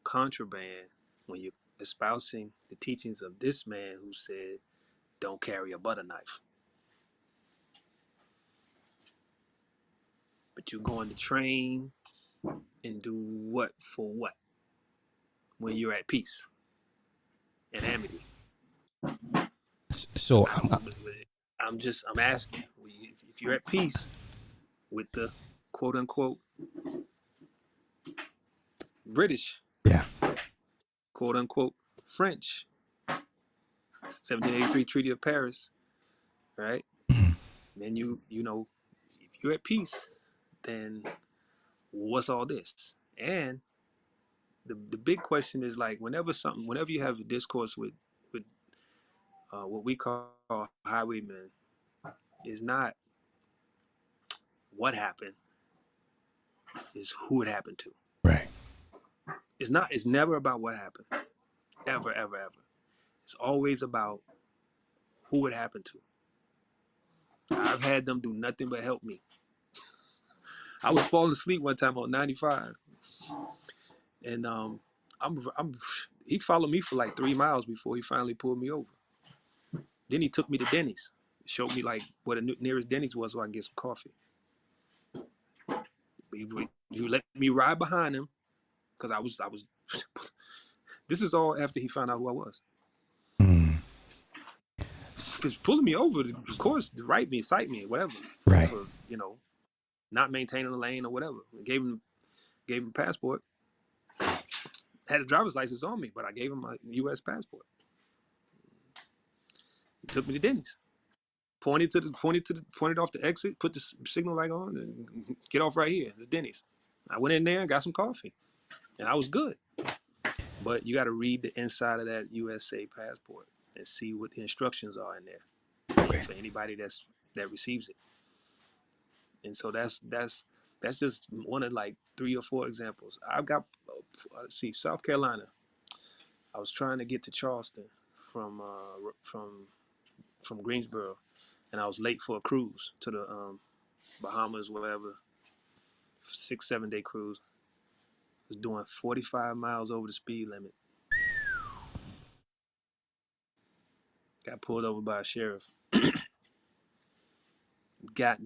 contraband when you're espousing the teachings of this man who said, don't carry a butter knife. But you're going to train and do what for what when you're at peace and amity? So I'm asking, if you're at peace with the quote unquote British, yeah. quote unquote French, 1783 Treaty of Paris, right? Then if you're at peace, then what's all this? And the big question is like whenever you have a discourse with what we call highwaymen, is not what happened, is who it happened to. Right. It's never about what happened. Ever, ever, ever. It's always about who it happened to. I've had them do nothing but help me. I was falling asleep one time on 95, and I'm he followed me for like 3 miles before he finally pulled me over. Then he took me to Denny's, showed me like where the nearest Denny's was so I can get some coffee. He let me ride behind him because I was. This is all after he found out who I was. Mm. Because pulling me over, of course, to write me, cite me, whatever, Right. for not maintaining the lane or whatever. Gave him a passport. Had a driver's license on me, but I gave him a U.S. passport. He took me to Denny's. Pointed off the exit, put the signal light on, and get off right here. It's Denny's. I went in there and got some coffee, and I was good. But you got to read the inside of that USA passport and see what the instructions are in there, Okay. for anybody that receives it. And so that's just one of like 3 or 4 examples. I've got see South Carolina. I was trying to get to Charleston from Greensboro, and I was late for a cruise to the Bahamas, whatever, 6-7 day cruise. It Was doing 45 miles over the speed limit. Got pulled over by a sheriff.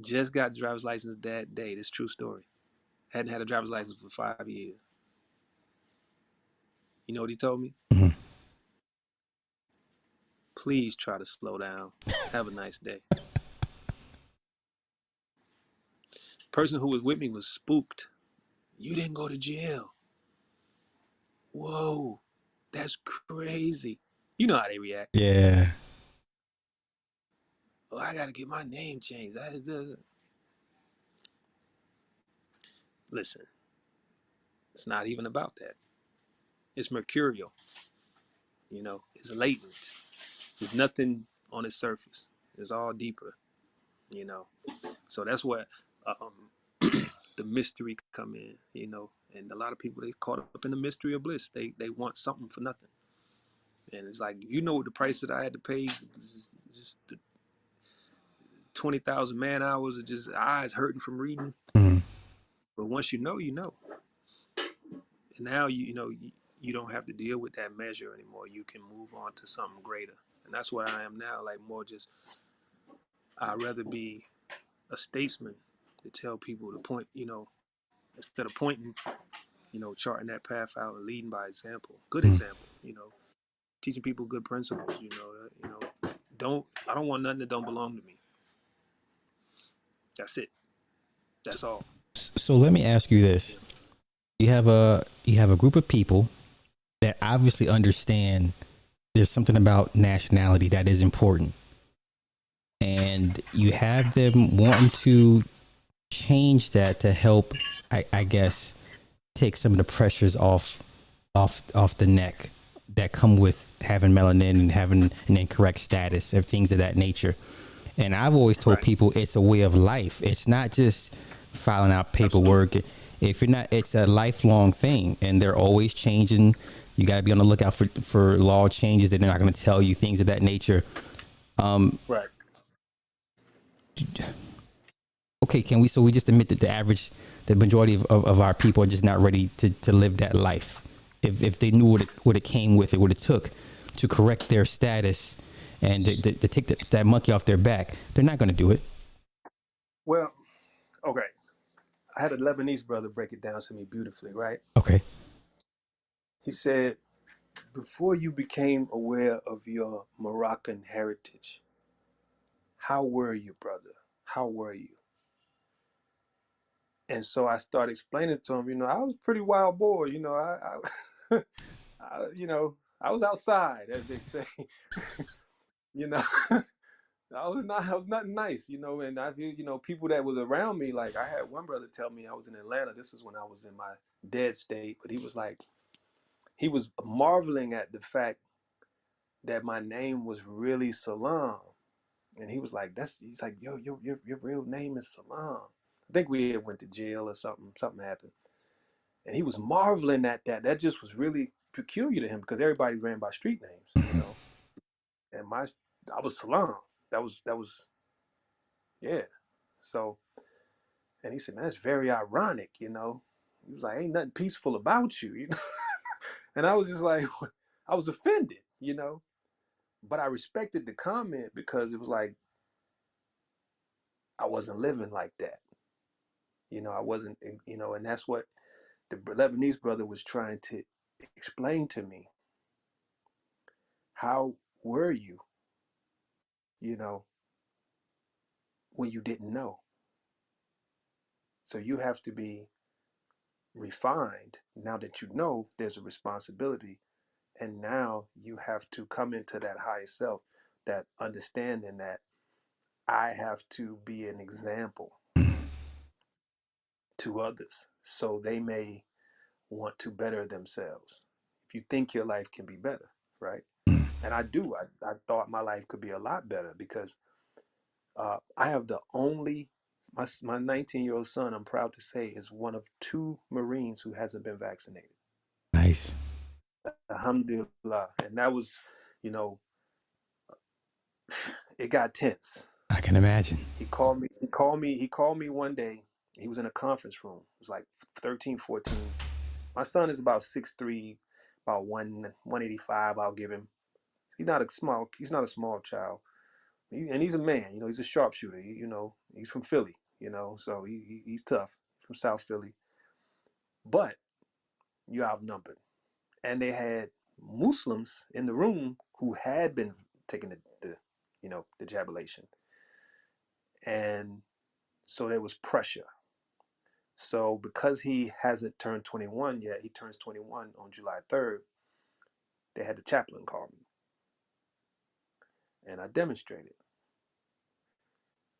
Just got driver's license that day. This true story. Hadn't had a driver's license for 5 years. You know what he told me? Mhm. Please try to slow down. Have a nice day. The person who was with me was spooked. You didn't go to jail. Whoa, that's crazy. You know how they react. Yeah. Oh, I got to get my name changed. Listen, it's not even about that. It's mercurial. You know, it's latent. There's nothing on its surface. It's all deeper. You know, so that's where the mystery come in. You know, and a lot of people they caught up in the mystery of bliss. They want something for nothing, and it's like you know the price that I had to pay. Just the 20,000 man hours of just eyes hurting from reading. Mhm. But once you know, you know. And now you know you don't have to deal with that measure anymore. You can move on to something greater. And that's where I am now, like more just I'd rather be a statesman to tell people to point, you know, instead of pointing, you know, charting that path out and leading by example. Good Mhm. example, you know, teaching people good principles, I don't want nothing that don't belong to me. That's it. That's all. So let me ask you this. Yeah. You have a group of people that obviously understand there's something about nationality that is important. And you have them wanting to change that to help, I guess, take some of the pressures off the neck that come with having melanin and having an incorrect status of things of that nature. And I've always told Right. people it's a way of life. It's not just filing out Absolutely. paperwork. If you're not, it's a lifelong thing, and they're always changing. You got to be on the lookout for law changes that they're not going to tell you things of that nature. Right. Okay, can we? So we just admit that the majority of our people are just not ready to live that life. If they knew what it came with, what it took to correct their status and to take that monkey off their back, they're not going to do it. Well, okay. I had a Lebanese brother break it down to me beautifully, right? Okay. He said, before you became aware of your Moroccan heritage, how were you, brother? How were you? And so I started explaining to him, I was a pretty wild boy, I was outside, as they say, you know. I was nothing nice, and I feel, people that was around me, like I had one brother tell me I was in Atlanta. This was when I was in my dead state, but he was like, he was marveling at the fact that my name was really Salaam. And he was like, he's like, yo, your real name is Salaam. I think we had went to jail or something. Something happened. And he was marveling at that. That just was really peculiar to him because everybody ran by street names. And I was Salaam. That was, yeah. So, and he said, man, that's very ironic. He was like, ain't nothing peaceful about you. And I was just like, I was offended. But I respected the comment because it was like, I wasn't living like that. I wasn't, and that's what the Lebanese brother was trying to explain to me. How were you know, when you didn't know? So you have to be refined now that you know there's a responsibility. And now you have to come into that higher self, that understanding that I have to be an example to others so they may want to better themselves. If you think your life can be better, right? And I do. I thought my life could be a lot better because I have the only, my 19-year-old son, I'm proud to say, is one of two Marines who hasn't been vaccinated. Nice. Alhamdulillah. And that was, you know, it got tense. I can imagine. He called me one day. He was in a conference room. It was like 13, 14. My son is about 6'3", about 185. I'll give him. He's not a small child. And he's a man. You know, he's a sharpshooter. You know, he's from Philly. You know, so he's tough. He's from South Philly. But you're outnumbered. And they had Muslims in the room who had been taking the jabilation. And so there was pressure. So because he hasn't turned 21 yet, he turns 21 on July 3rd, they had the chaplain call me. And I demonstrated.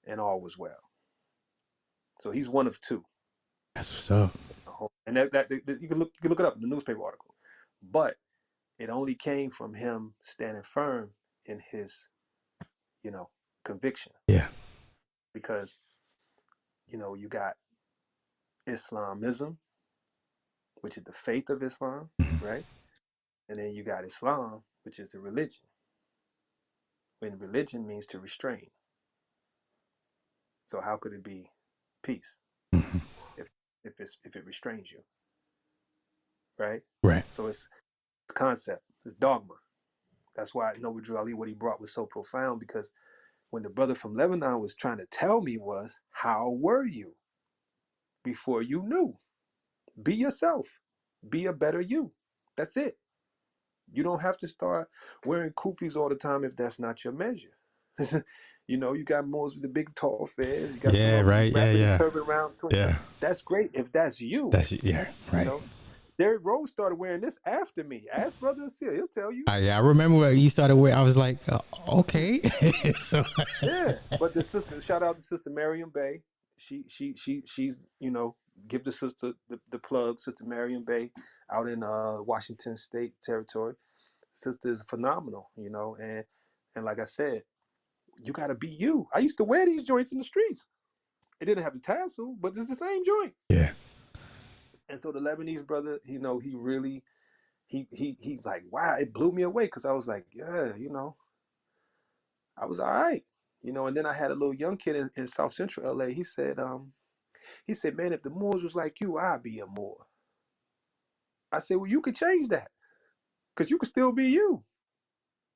And all was well. So he's one of two. That's what's up. And that you can look it up in the newspaper article. But it only came from him standing firm in his, conviction. Yeah. Because, you got Islamism, which is the faith of Islam, right? And then you got Islam, which is the religion. When religion means to restrain. So how could it be peace if it restrains you? Right? Right. So it's concept, it's dogma. That's why Noble Drew Ali, what he brought was so profound, because when the brother from Lebanon was trying to tell me was, how were you before you knew? Be yourself. Be a better you. That's it. You don't have to start wearing kufis all the time if that's not your measure. You got more with the big tall fez. You got some right. wrapping Yeah. the turban around. Yeah. That's great if that's you. Right. Derrick Rose started wearing this after me. Ask Brother Asil, he'll tell you. I remember when he started wearing. I was like, okay. So. Yeah, but the sister, shout out to Sister Mariam Bay. She's give the sister the plug. Sister Mariam Bay out in Washington State territory. Sister is phenomenal, and like I said, you got to be you. I used to wear these joints in the streets. It didn't have the tassel, but it's the same joint. Yeah. And so the Lebanese brother, he really, he like, wow, it blew me away, because I was like, yeah, I was all right, and then I had a little young kid in South Central LA. He said, man, if the Moors was like you, I'd be a Moor. I said, well, you could change that, because you could still be you.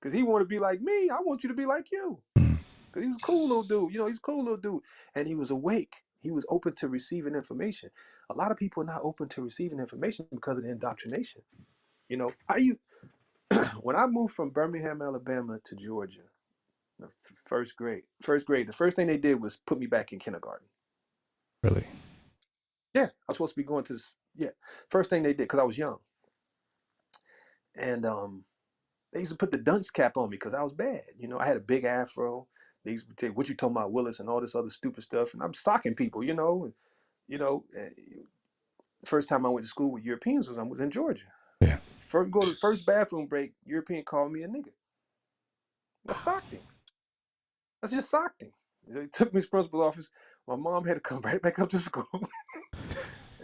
Because he want to be like me. I want you to be like you. Because he was a cool little dude. He's a cool little dude. And he was awake. He was open to receiving information. A lot of people are not open to receiving information because of the indoctrination. When I moved from Birmingham, Alabama to Georgia, first grade, the first thing they did was put me back in kindergarten. Really? Yeah, I was supposed to be going to this. Yeah, first thing they did, because I was young. And they used to put the dunce cap on me because I was bad. I had a big afro. They used to say, what you talking about, Willis, and all this other stupid stuff. And I'm socking people, First time I went to school with Europeans was in Georgia. Yeah. First bathroom break, European called me a nigga. I socked him. That's just socked him. So he took me to the principal's office. My mom had to come right back up to school.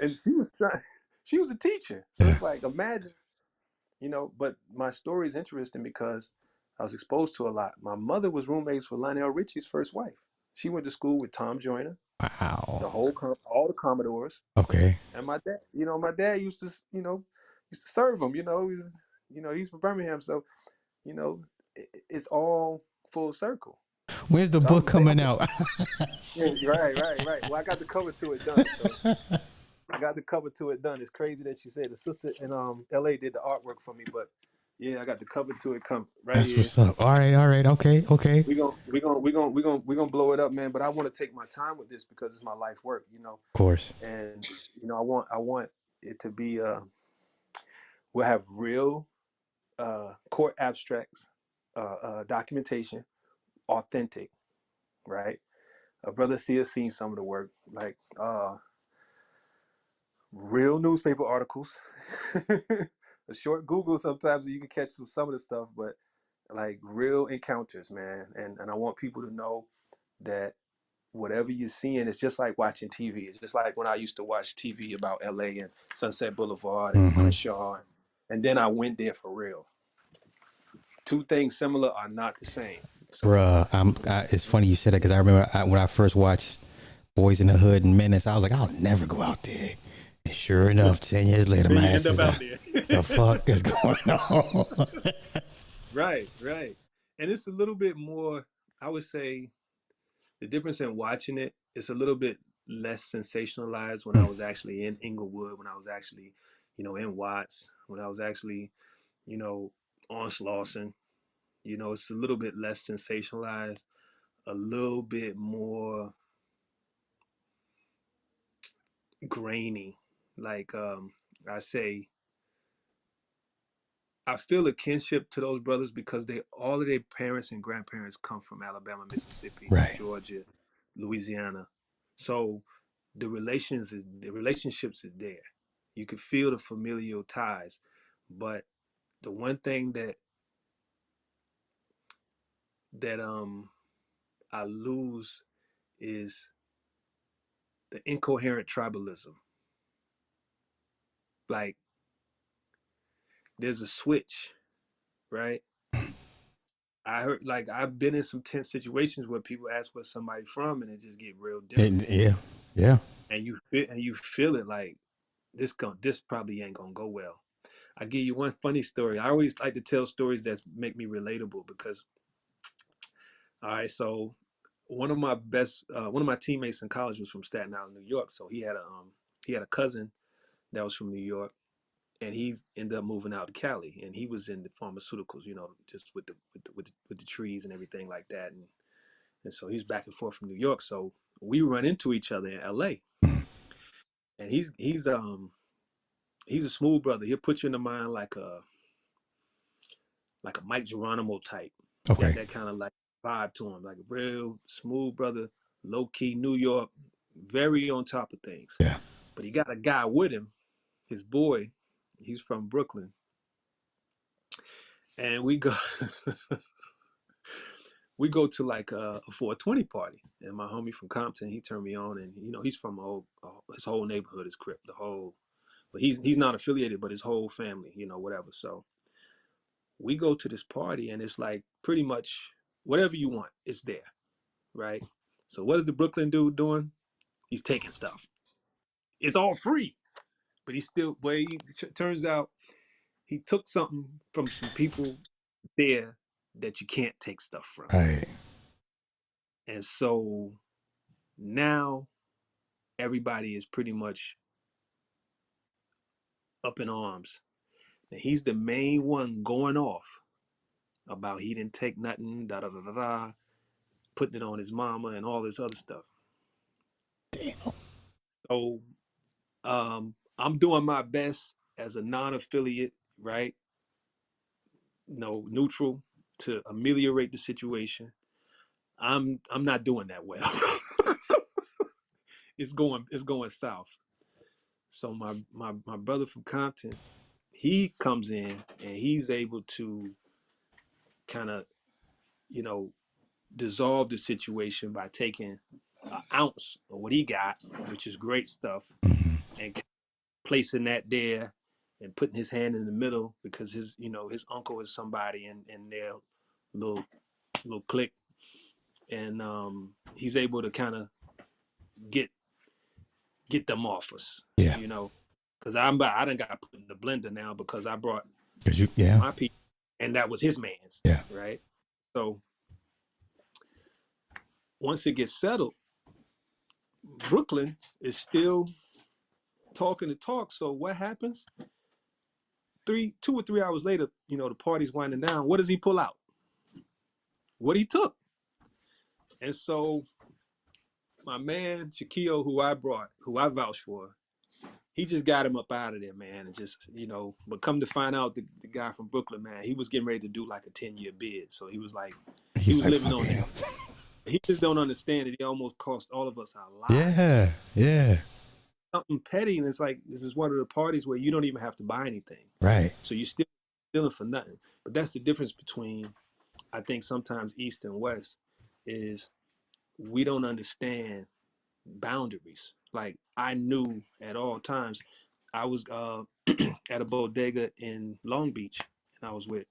And she was a teacher. So It's like, imagine, but my story is interesting because I was exposed to a lot. My mother was roommates with Lionel Richie's first wife. She went to school with Tom Joyner. Wow. All the Commodores. Okay. And my dad used to serve them. He was, he's from Birmingham, so it's all full circle. When's the book coming out? Right. Well, I got the cover to it done. So I got the cover to it done. It's crazy that you said the sister in LA did the artwork for me, but yeah, I got the cover to it come right That's here. What's up? All right. Okay. We gonna blow it up, man. But I want to take my time with this because it's my life work, Of course. And I want it to be we'll have real court abstracts, documentation, authentic, right? Brother C has seen some of the work, like real newspaper articles. A short Google sometimes you can catch some of the stuff, but like real encounters, man. And I want people to know that whatever you're seeing is just like watching TV. It's just like when I used to watch TV about LA and Sunset Boulevard and Crenshaw, and then I went there for real. Two things similar are not the same. So, bruh, it's funny you said that because I remember when I first watched Boys in the Hood and Menace, I was like, I'll never go out there Sure enough, 10 years later, Then my you ass end up is out out. there. The fuck is going on? Right, right. And it's a little bit more, I would say, the difference in watching it is a little bit less sensationalized when I was actually in Inglewood, when I was actually, in Watts, when I was actually, on Slauson. It's a little bit less sensationalized, a little bit more grainy. Like I say, I feel a kinship to those brothers because they all of their parents and grandparents come from Alabama, Mississippi, Right. Georgia, Louisiana. So the relationships is there. You can feel the familial ties. But the one thing that I lose is the incoherent tribalism. Like there's a switch, right? I heard like I've been in some tense situations where people ask where somebody from and it just get real different. Yeah. Yeah. And you feel it like this probably ain't gonna go well. I give you one funny story. I always like to tell stories that make me relatable because all right, so one of my teammates in college was from Staten Island, New York. So he had a cousin that was from New York, and he ended up moving out to Cali, and he was in the pharmaceuticals, just with the trees and everything like that, and so he's back and forth from New York. So we run into each other in L.A. and he's a smooth brother. He'll put you in the mind like a Mike Geronimo type. He got Okay. that kind of like vibe to him, like a real smooth brother, low key New York, very on top of things. Yeah. But he got a guy with him, his boy. He's from Brooklyn, and we go we go to like a 420 party, and my homie from Compton, he turned me on, and he's from his whole neighborhood is Crip, the whole. But he's not affiliated, but his whole family, whatever. So we go to this party, and it's like pretty much whatever you want, it's there, right? So what is the Brooklyn dude doing? He's taking stuff. It's all free, but turns out he took something from some people there that you can't take stuff from, Right. and so now everybody is pretty much up in arms. And he's the main one going off about he didn't take nothing, da da da da da, putting it on his mama and all this other stuff. Damn. So I'm doing my best as a non-affiliate, right? No, neutral to ameliorate the situation. I'm not doing that well. It's going south. So my brother from Compton, he comes in and he's able to kind of you know dissolve the situation by taking an ounce of what he got, which is great stuff, and placing that there and putting his hand in the middle because his uncle is somebody in their little little clique, and he's able to kind of get get them off us, Yeah. you know, because I done got put in the blender now because I brought Cause you. Yeah. my people, and that was his man's, Yeah. right? So once it gets settled, Brooklyn is still talking the talk. So what happens? 2 or 3 hours later, the party's winding down. What does he pull out? What he took. And so my man Shaquille, who I vouched for, he just got him up out of there, man. And just, but come to find out the guy from Brooklyn, man, he was getting ready to do like a 10-year bid. So he was like, he He's was like, living fuck on that. him. He just don't understand that he almost cost all of us our lives. Yeah. Yeah. Something petty. And it's like, this is one of the parties where you don't even have to buy anything. Right. So you're still stealing for nothing. But that's the difference between, I think, sometimes East and West is we don't understand boundaries. Like I knew at all times, I was at a bodega in Long Beach, and I was with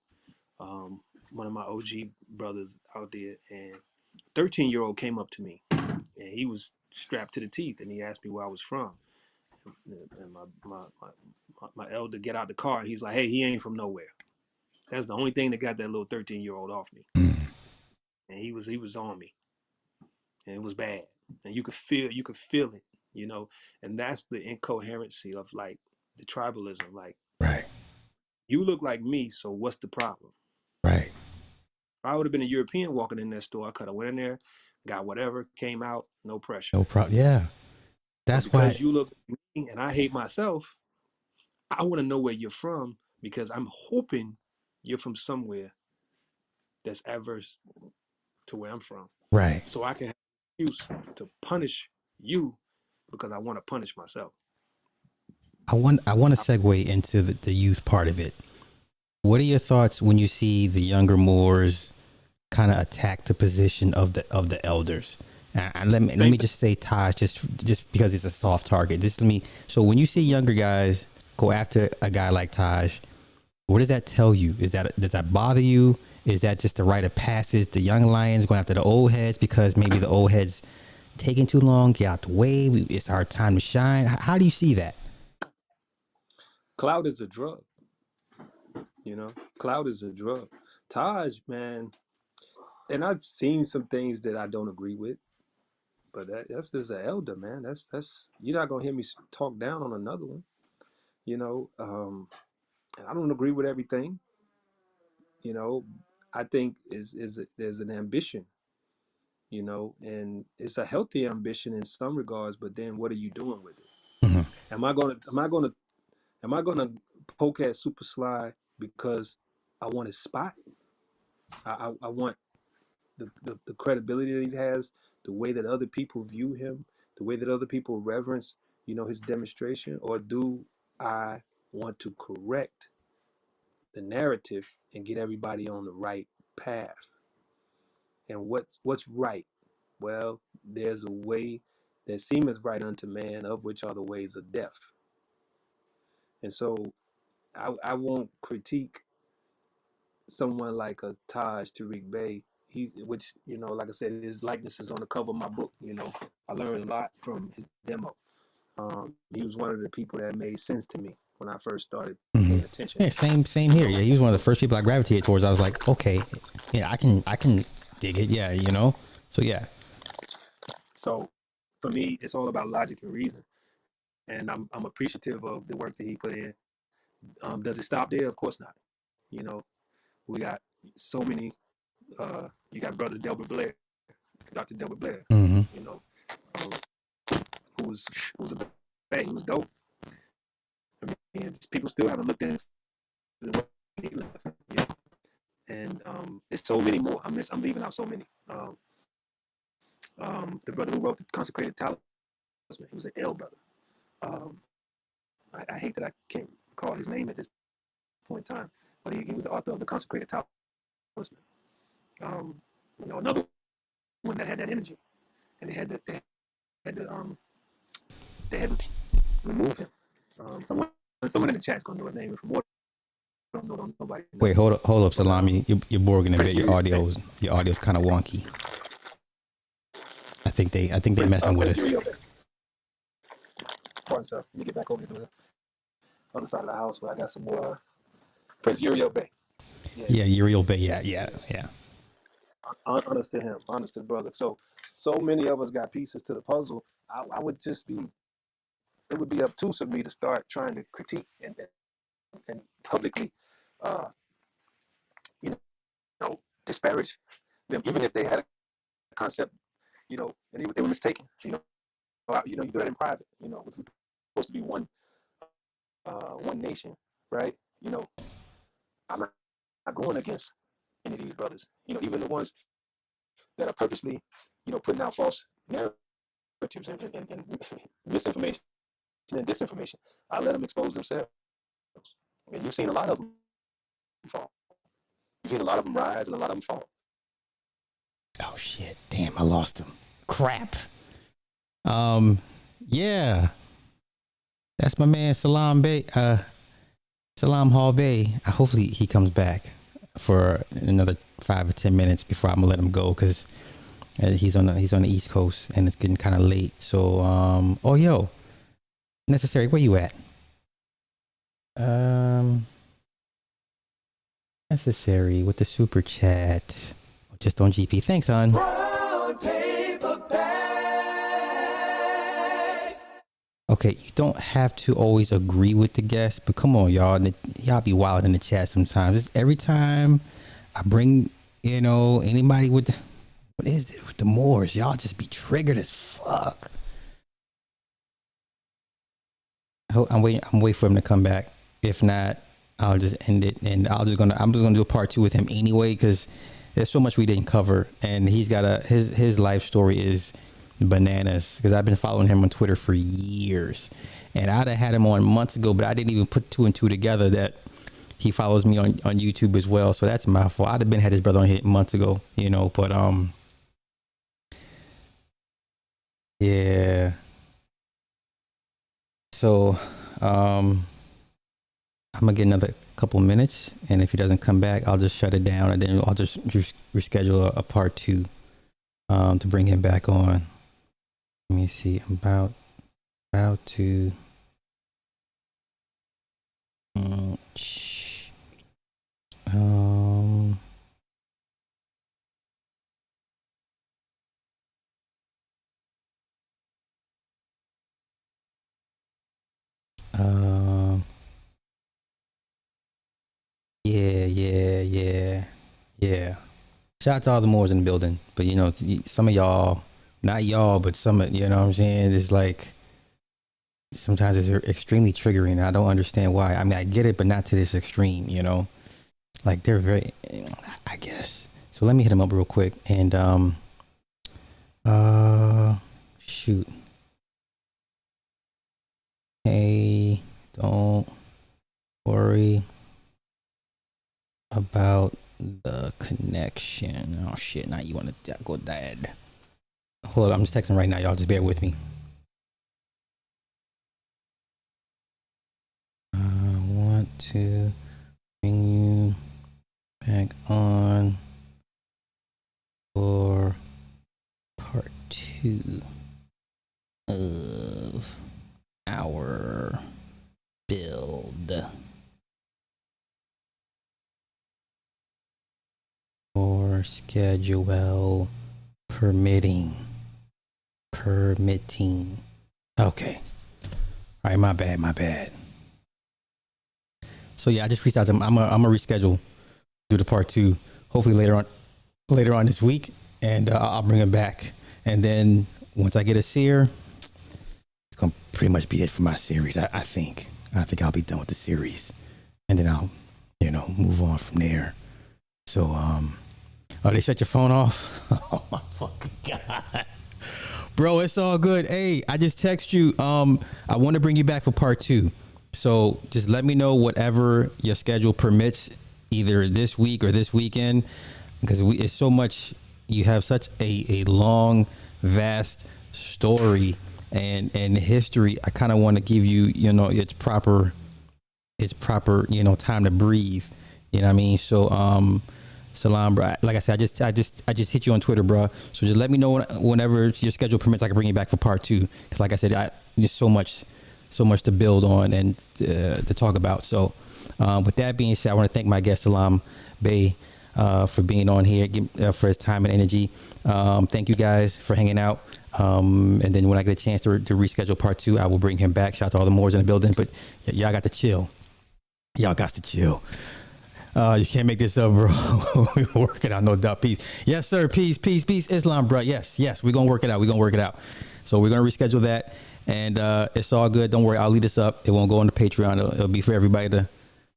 one of my OG brothers out there, and 13-year-old cld came up to me, and he was strapped to the teeth, and he asked me where I was from. and my elder get out the car. He's like, hey, he ain't from nowhere. That's the only thing that got that little 13-year-old off me. And he was on me, and it was bad. And you could feel it, you know. And that's the incoherency of like the tribalism. Like, Right. you look like me, so what's the problem? Right. If I would have been a European walking in that store, I could have went in there, got whatever, came out, no pressure. No problem. Yeah. But That's why. because you look like me and I hate myself, I want to know where you're from because I'm hoping you're from somewhere that's adverse to where I'm from. Right. So I can have an excuse to punish you because I want to punish myself. I want to segue into the youth part of it. What are your thoughts when you see the younger Moors kind of attack the position of the elders? And let me just say Taj, just because it's a soft target. Just let me. So when you see younger guys go after a guy like Taj, what does that tell you? Does that bother you? Is that just the rite of passage? The young lions going after the old heads because maybe the old heads taking too long, get out the way. It's our time to shine. How do you see that? Cloud is a drug, you know. Cloud is a drug. Taj, man, and I've seen some things that I don't agree with, but that's just an elder, man. That's you're not gonna hear me talk down on another one, you know. And I don't agree with everything, you know. I think there's an ambition, you know, and it's a healthy ambition in some regards. But then, what are you doing with it? Mm-hmm. Am I gonna poke at Super Sly because I want his spot? I want the credibility that he has, the way that other people view him, the way that other people reverence, you know, his demonstration, or do I want to correct the narrative and get everybody on the right path? And what's right? Well, there's a way that seemeth right unto man, of which are the ways of death. And so I won't critique someone like a Taj Tariq Bey. Which, you know, like I said, his likeness is on the cover of my book. You know, I learned a lot from his demo. He was one of the people that made sense to me when I first started Mm-hmm. paying attention. Yeah, same here. Yeah, he was one of the first people I gravitated towards. I was like, okay, yeah, I can dig it. Yeah, you know. So yeah. So for me, it's all about logic and reason, and I'm appreciative of the work that he put in. Does it stop there? Of course not. You know, we got so many. You got Brother Delbert Blair, Dr. Delbert Blair. Mm-hmm. You know, um, who was a bad, he was dope. I mean, people still haven't looked into what he left. You know? And there's so many more. I'm leaving out so many. The brother who wrote the Consecrated Talisman, he was an L brother. Um, I hate that I can't call his name at this point in time, but he was the author of the Consecrated Talisman. You know, another one that had that energy, and had to they had to remove him. Someone in the chat's gonna know his name. From what don't nobody know. Wait, hold up, But Salami. You're borging a bit. Prince Your audio's kind of wonky. I think they're messing with Prince us. Pardon, sir. Let me get back over to the other side of the house where I got some more Prince Uriel Bay. Yeah, Uriel Bay. Yeah. Honest to him, honest to the brother. So many of us got pieces to the puzzle. I would just be, it would be obtuse of me to start trying to critique and publicly, uh, you know, disparage them, even if they had a concept, you know, and they were mistaken. You do that in private. You know, if we're supposed to be one nation, right? You know, I'm not going against any of these brothers. You know, even the ones that are purposely, you know, putting out false narratives and misinformation and disinformation. I let them expose themselves. And you've seen a lot of them fall. You've seen a lot of them rise and a lot of them fall. Oh shit! Damn, I lost him. Crap. Yeah, that's my man Salaam Bay. Salaam Hall Bay. Hopefully he comes back for another 5 or 10 minutes before I'm gonna let him go because he's on the East Coast and it's getting kind of late. So oh yo, Necessary, where you at? Necessary with the super chat. Just on GP. Thanks, hon. Brown paper bag. Okay, you don't have to always agree with the guest, but come on, y'all. Y'all be wild in the chat sometimes. Every time I bring, anybody with what is it with the Moors? Y'all just be triggered as fuck. I'm waiting for him to come back. If not, I'll just end it, and I'm just gonna do a part 2 with him anyway, because there's so much we didn't cover, and he's got his life story is bananas, because I've been following him on Twitter for years, and I'd have had him on months ago, but I didn't even put 2 and 2 together that he follows me on YouTube as well. So that's my fault. I'd have had his brother on here months ago, but yeah. So I'm gonna get another couple minutes, and if he doesn't come back, I'll just shut it down, and then I'll just reschedule a part 2 to bring him back on. Let me see. I'm about to yeah. Shout out to all the Moors in the building, but some of y'all, not y'all, but some of, what I'm saying, it's like sometimes it's extremely triggering. I don't understand why. I mean, I get it, but not to this extreme, like they're very, I guess. So let me hit them up real quick, and shoot. Hey, don't worry about the connection. Oh shit, now you want to go dead. Hold up, I'm just texting right now, y'all. Just bear with me. I want to bring you back on for part 2 of our build. Or schedule permitting. Okay. All right, my bad. So yeah, I just reached out to him. I'm gonna reschedule, do the part 2, hopefully later on this week, and I'll bring him back. And then once I get a seer, it's gonna pretty much be it for my series. I think I'll be done with the series, and then I'll move on from there. So oh, they shut your phone off? Oh my fucking God. Bro, it's all good. Hey, I just text you. I want to bring you back for part 2. So just let me know whatever your schedule permits, either this week or this weekend, because it's so much. You have such a long, vast story and history. I kind of want to give you, its proper, time to breathe. You know what I mean? So, Salaam, bro. Like I said, I just hit you on Twitter, bro. So just let me know whenever your schedule permits, I can bring you back for part 2. Because like I said, there's so much to build on and to talk about. So with that being said, I want to thank my guest Salaam Bey for being on here, for his time and energy. Thank you guys for hanging out. And then when I get a chance to reschedule part 2, I will bring him back. Shout out to all the Moors in the building, but y'all got to chill. You can't make this up, bro. We're working out, no doubt. Peace. Yes, sir. Peace. Islam, bro. Yes. We're going to work it out. So we're going to reschedule that. And it's all good. Don't worry. I'll lead this up. It won't go on the Patreon. It'll be for everybody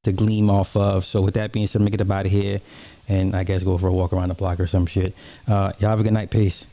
to gleam off of. So with that being said, let me get up out of here. And I guess go for a walk around the block or some shit. Y'all have a good night. Peace.